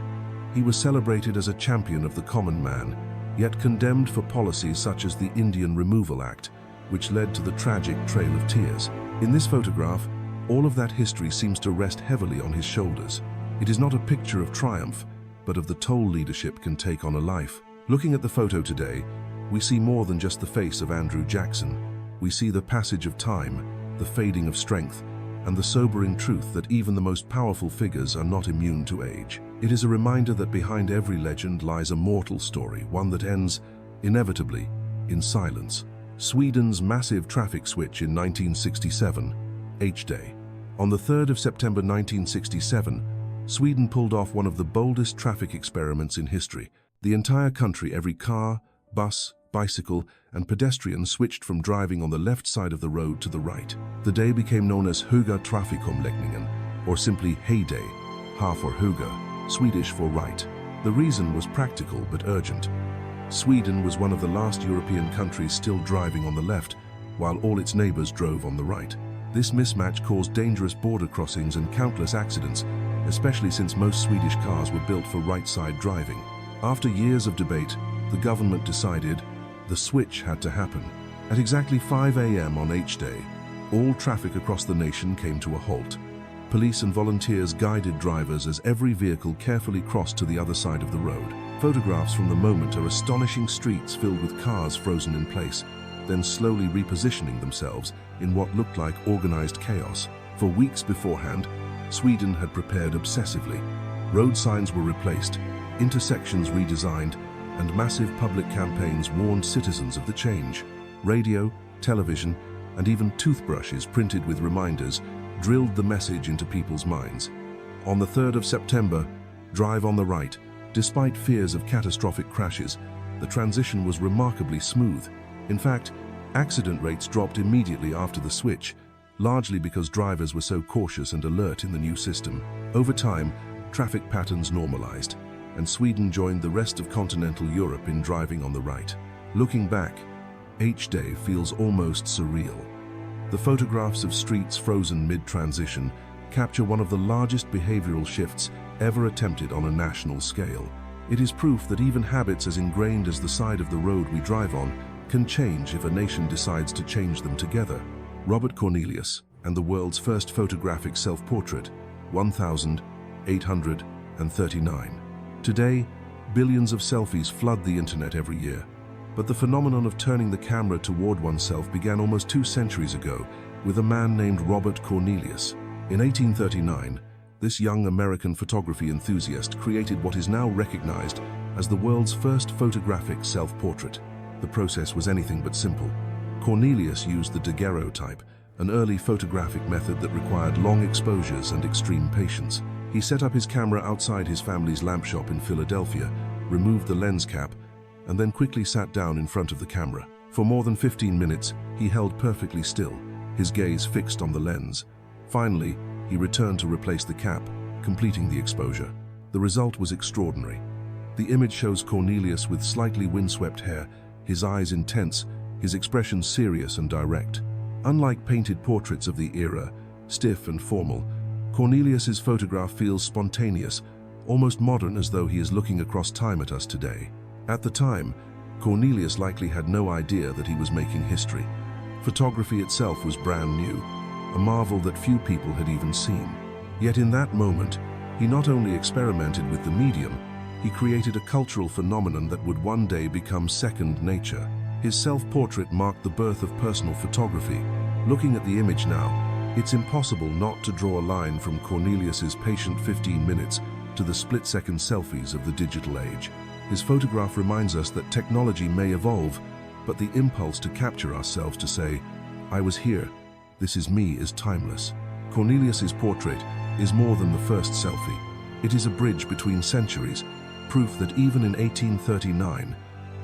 He was celebrated as a champion of the common man, yet condemned for policies such as the Indian Removal Act, which led to the tragic Trail of Tears. In this photograph, all of that history seems to rest heavily on his shoulders. It is not a picture of triumph, but of the toll leadership can take on a life. Looking at the photo today, we see more than just the face of Andrew Jackson. We see the passage of time, the fading of strength, and the sobering truth that even the most powerful figures are not immune to age. It is a reminder that behind every legend lies a mortal story, one that ends, inevitably, in silence. Sweden's massive traffic switch in 1967, H-Day. On the 3rd of September 1967, Sweden pulled off one of the boldest traffic experiments in history. The entire country, every car, bus, bicycle, and pedestrian switched from driving on the left side of the road to the right. The day became known as Höga trafikomläggningen, or simply Hay Day, ha for Höga, Swedish for right. The reason was practical but urgent. Sweden was one of the last European countries still driving on the left, while all its neighbors drove on the right. This mismatch caused dangerous border crossings and countless accidents, especially since most Swedish cars were built for right-side driving. After years of debate, the government decided the switch had to happen. At exactly 5 a.m. on H-Day, all traffic across the nation came to a halt. Police and volunteers guided drivers as every vehicle carefully crossed to the other side of the road. Photographs from the moment are astonishing: streets filled with cars frozen in place, then slowly repositioning themselves in what looked like organized chaos. For weeks beforehand, Sweden had prepared obsessively. Road signs were replaced, intersections redesigned, and massive public campaigns warned citizens of the change. Radio, television, and even toothbrushes printed with reminders drilled the message into people's minds. On the 3rd of September, drive on the right. Despite fears of catastrophic crashes, the transition was remarkably smooth. In fact, accident rates dropped immediately after the switch, largely because drivers were so cautious and alert in the new system. Over time, traffic patterns normalized, and Sweden joined the rest of continental Europe in driving on the right. Looking back, H-Day feels almost surreal. The photographs of streets frozen mid-transition capture one of the largest behavioral shifts ever attempted on a national scale. It is proof that even habits as ingrained as the side of the road we drive on can change if a nation decides to change them together. Robert Cornelius and the world's first photographic self-portrait, 1839. Today, billions of selfies flood the internet every year. But the phenomenon of turning the camera toward oneself began almost 2 centuries ago with a man named Robert Cornelius. In 1839, this young American photography enthusiast created what is now recognized as the world's first photographic self-portrait. The process was anything but simple. Cornelius used the daguerreotype, an early photographic method that required long exposures and extreme patience. He set up his camera outside his family's lamp shop in Philadelphia, removed the lens cap, and then quickly sat down in front of the camera. For more than 15 minutes, he held perfectly still, his gaze fixed on the lens. Finally, he returned to replace the cap, completing the exposure. The result was extraordinary. The image shows Cornelius with slightly windswept hair, his eyes intense, his expression serious and direct. Unlike painted portraits of the era, stiff and formal, Cornelius's photograph feels spontaneous, almost modern, as though he is looking across time at us today. At the time, Cornelius likely had no idea that he was making history. Photography itself was brand new, a marvel that few people had even seen. Yet in that moment, he not only experimented with the medium, he created a cultural phenomenon that would one day become second nature. His self-portrait marked the birth of personal photography. Looking at the image now, it's impossible not to draw a line from Cornelius's patient 15 minutes to the split-second selfies of the digital age. His photograph reminds us that technology may evolve, but the impulse to capture ourselves, to say, "I was here, this is me," is timeless. Cornelius's portrait is more than the first selfie. It is a bridge between centuries, proof that even in 1839,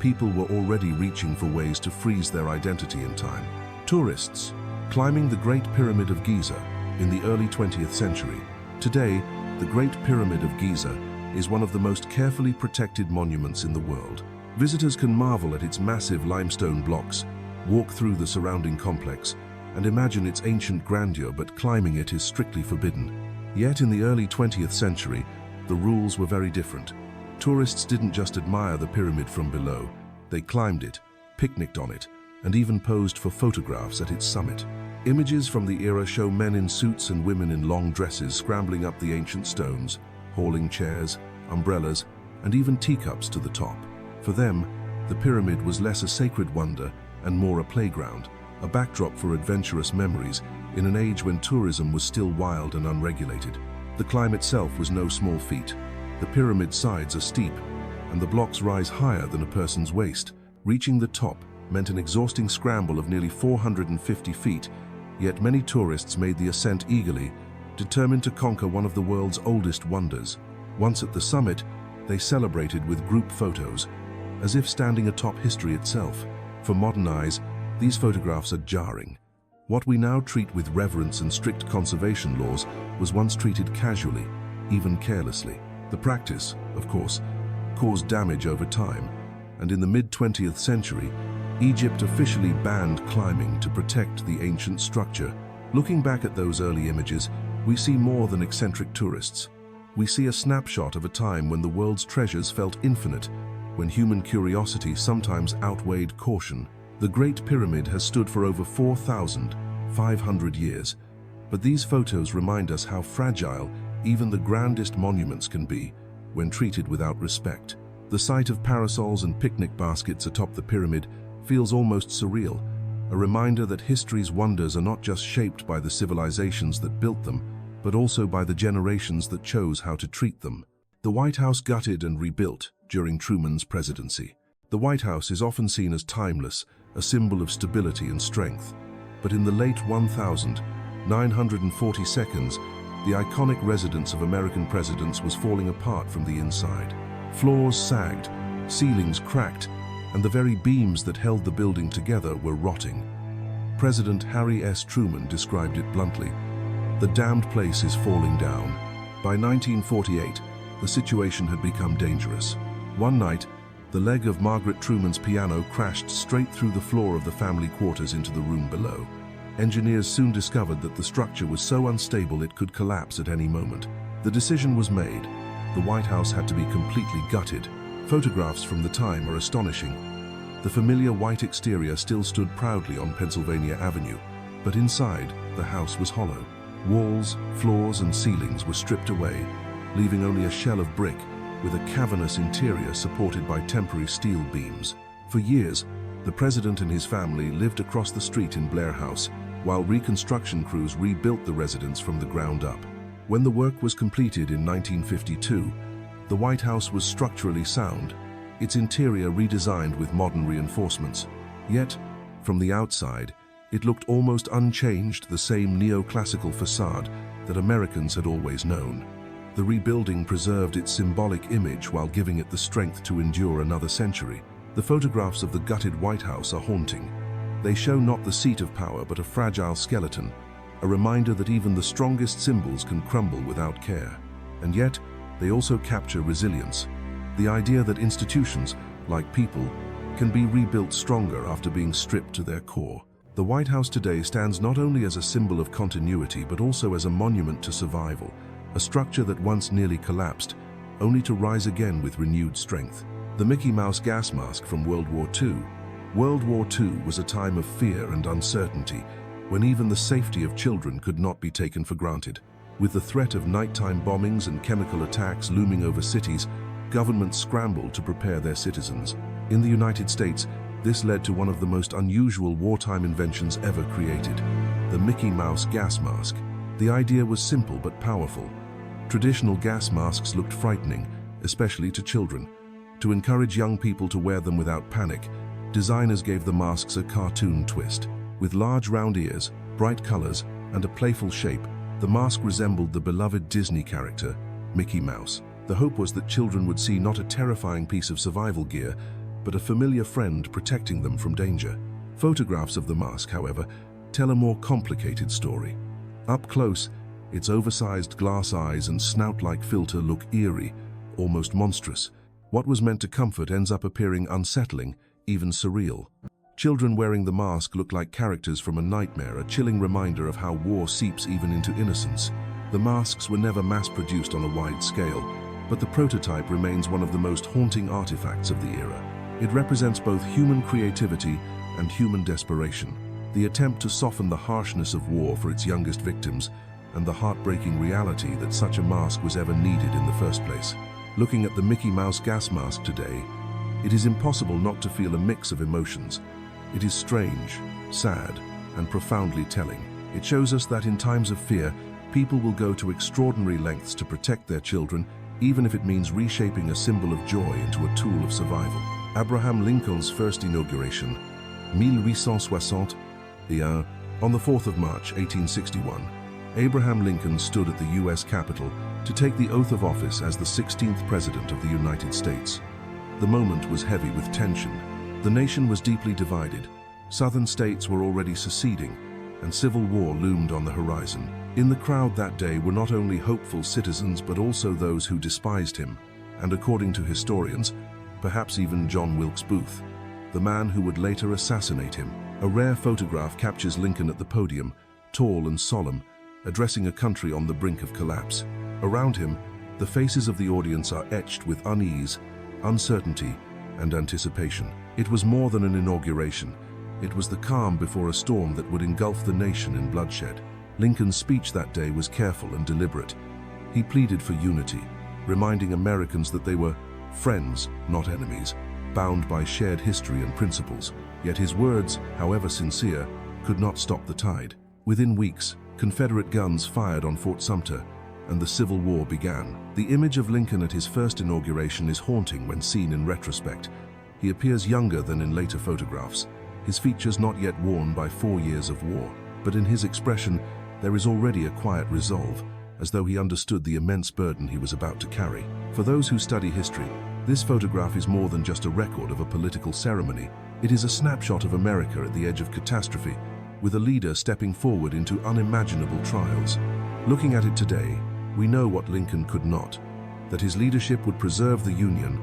people were already reaching for ways to freeze their identity in time. Tourists climbing the Great Pyramid of Giza in the early 20th century. Today, the Great Pyramid of Giza is one of the most carefully protected monuments in the world. Visitors can marvel at its massive limestone blocks, walk through the surrounding complex, and imagine its ancient grandeur, but climbing it is strictly forbidden. Yet in the early 20th century, the rules were very different. Tourists didn't just admire the pyramid from below, they climbed it, picnicked on it, and even posed for photographs at its summit. Images from the era show men in suits and women in long dresses scrambling up the ancient stones, hauling chairs, umbrellas, and even teacups to the top. For them, the pyramid was less a sacred wonder and more a playground, a backdrop for adventurous memories in an age when tourism was still wild and unregulated. The climb itself was no small feat. The pyramid's sides are steep, and the blocks rise higher than a person's waist. Reaching the top meant an exhausting scramble of nearly 450 feet, yet many tourists made the ascent eagerly, determined to conquer one of the world's oldest wonders. Once at the summit, they celebrated with group photos, as if standing atop history itself. For modern eyes, these photographs are jarring. What we now treat with reverence and strict conservation laws was once treated casually, even carelessly. The practice, of course, caused damage over time, and in the mid-20th century, Egypt officially banned climbing to protect the ancient structure. Looking back at those early images, we see more than eccentric tourists. We see a snapshot of a time when the world's treasures felt infinite, when human curiosity sometimes outweighed caution. The Great Pyramid has stood for over 4,500 years, but these photos remind us how fragile even the grandest monuments can be when treated without respect. The sight of parasols and picnic baskets atop the pyramid feels almost surreal, a reminder that history's wonders are not just shaped by the civilizations that built them, but also by the generations that chose how to treat them. The White House gutted and rebuilt during Truman's presidency. The White House is often seen as timeless, a symbol of stability and strength. But in the late 1942s, the iconic residence of American presidents was falling apart from the inside. Floors sagged, ceilings cracked, and the very beams that held the building together were rotting. President Harry S. Truman described it bluntly: "The damned place is falling down." By 1948, the situation had become dangerous. One night, the leg of Margaret Truman's piano crashed straight through the floor of the family quarters into the room below. Engineers soon discovered that the structure was so unstable it could collapse at any moment. The decision was made. The White House had to be completely gutted. Photographs from the time are astonishing. The familiar white exterior still stood proudly on Pennsylvania Avenue, but inside, the house was hollow. Walls, floors, and ceilings were stripped away, leaving only a shell of brick with a cavernous interior supported by temporary steel beams. For years, the president and his family lived across the street in Blair House, while reconstruction crews rebuilt the residence from the ground up. When the work was completed in 1952, the White House was structurally sound, its interior redesigned with modern reinforcements. Yet, from the outside, it looked almost unchanged, the same neoclassical facade that Americans had always known. The rebuilding preserved its symbolic image while giving it the strength to endure another century. The photographs of the gutted White House are haunting. They show not the seat of power, but a fragile skeleton, a reminder that even the strongest symbols can crumble without care. And yet, they also capture resilience, the idea that institutions, like people, can be rebuilt stronger after being stripped to their core. The White House today stands not only as a symbol of continuity, but also as a monument to survival, a structure that once nearly collapsed, only to rise again with renewed strength. The Mickey Mouse gas mask from World War II. World War II was a time of fear and uncertainty, when even the safety of children could not be taken for granted. With the threat of nighttime bombings and chemical attacks looming over cities, governments scrambled to prepare their citizens. In the United States, this led to one of the most unusual wartime inventions ever created: the Mickey Mouse gas mask. The idea was simple but powerful. Traditional gas masks looked frightening, especially to children. To encourage young people to wear them without panic, designers gave the masks a cartoon twist. With large round ears, bright colors, and a playful shape, the mask resembled the beloved Disney character, Mickey Mouse. The hope was that children would see not a terrifying piece of survival gear, but a familiar friend protecting them from danger. Photographs of the mask, however, tell a more complicated story. Up close, its oversized glass eyes and snout-like filter look eerie, almost monstrous. What was meant to comfort ends up appearing unsettling, even surreal. Children wearing the mask look like characters from a nightmare, a chilling reminder of how war seeps even into innocence. The masks were never mass-produced on a wide scale, but the prototype remains one of the most haunting artifacts of the era. It represents both human creativity and human desperation, the attempt to soften the harshness of war for its youngest victims, and the heartbreaking reality that such a mask was ever needed in the first place. Looking at the Mickey Mouse gas mask today, it is impossible not to feel a mix of emotions. It is strange, sad, and profoundly telling. It shows us that in times of fear, people will go to extraordinary lengths to protect their children, even if it means reshaping a symbol of joy into a tool of survival. Abraham Lincoln's first inauguration, 1861. On the 4th of March, 1861, Abraham Lincoln stood at the U.S. Capitol to take the oath of office as the 16th President of the United States. The moment was heavy with tension. The nation was deeply divided. Southern states were already seceding, and civil war loomed on the horizon. In the crowd that day were not only hopeful citizens but also those who despised him, and according to historians, perhaps even John Wilkes Booth, the man who would later assassinate him. A rare photograph captures Lincoln at the podium, tall and solemn, addressing a country on the brink of collapse. Around him, the faces of the audience are etched with unease, uncertainty, and anticipation. It was more than an inauguration. It was the calm before a storm that would engulf the nation in bloodshed. Lincoln's speech that day was careful and deliberate. He pleaded for unity, reminding Americans that they were friends, not enemies, bound by shared history and principles. Yet his words, however sincere, could not stop the tide. Within weeks, Confederate guns fired on Fort Sumter, and the Civil War began. The image of Lincoln at his first inauguration is haunting when seen in retrospect. He appears younger than in later photographs, his features not yet worn by 4 years of war. But in his expression, there is already a quiet resolve, as though he understood the immense burden he was about to carry. For those who study history, this photograph is more than just a record of a political ceremony. It is a snapshot of America at the edge of catastrophe, with a leader stepping forward into unimaginable trials. Looking at it today, we know what Lincoln could not, that his leadership would preserve the Union,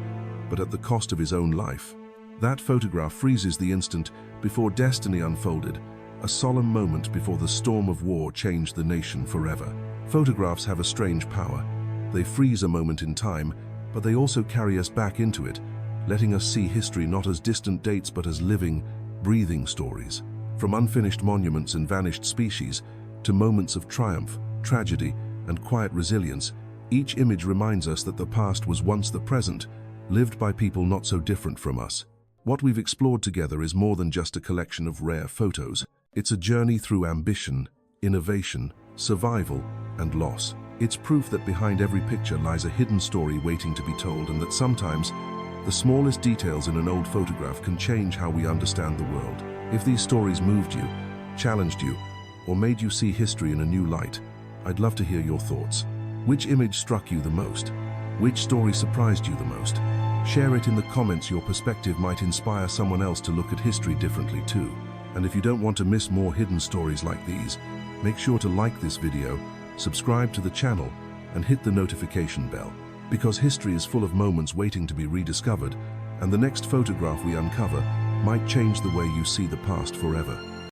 but at the cost of his own life. That photograph freezes the instant before destiny unfolded, a solemn moment before the storm of war changed the nation forever. Photographs have a strange power. They freeze a moment in time, but they also carry us back into it, letting us see history not as distant dates but as living, breathing stories. From unfinished monuments and vanished species to moments of triumph, tragedy, and quiet resilience, each image reminds us that the past was once the present, lived by people not so different from us. What we've explored together is more than just a collection of rare photos. It's a journey through ambition, innovation, survival, and loss. It's proof that behind every picture lies a hidden story waiting to be told, and that sometimes the smallest details in an old photograph can change how we understand the world. If these stories moved you, challenged you, or made you see history in a new light, I'd love to hear your thoughts. Which image struck you the most? Which story surprised you the most? Share it in the comments. Your perspective might inspire someone else to look at history differently too. And if you don't want to miss more hidden stories like these, make sure to like this video, subscribe to the channel, and hit the notification bell. Because history is full of moments waiting to be rediscovered, and the next photograph we uncover might change the way you see the past forever.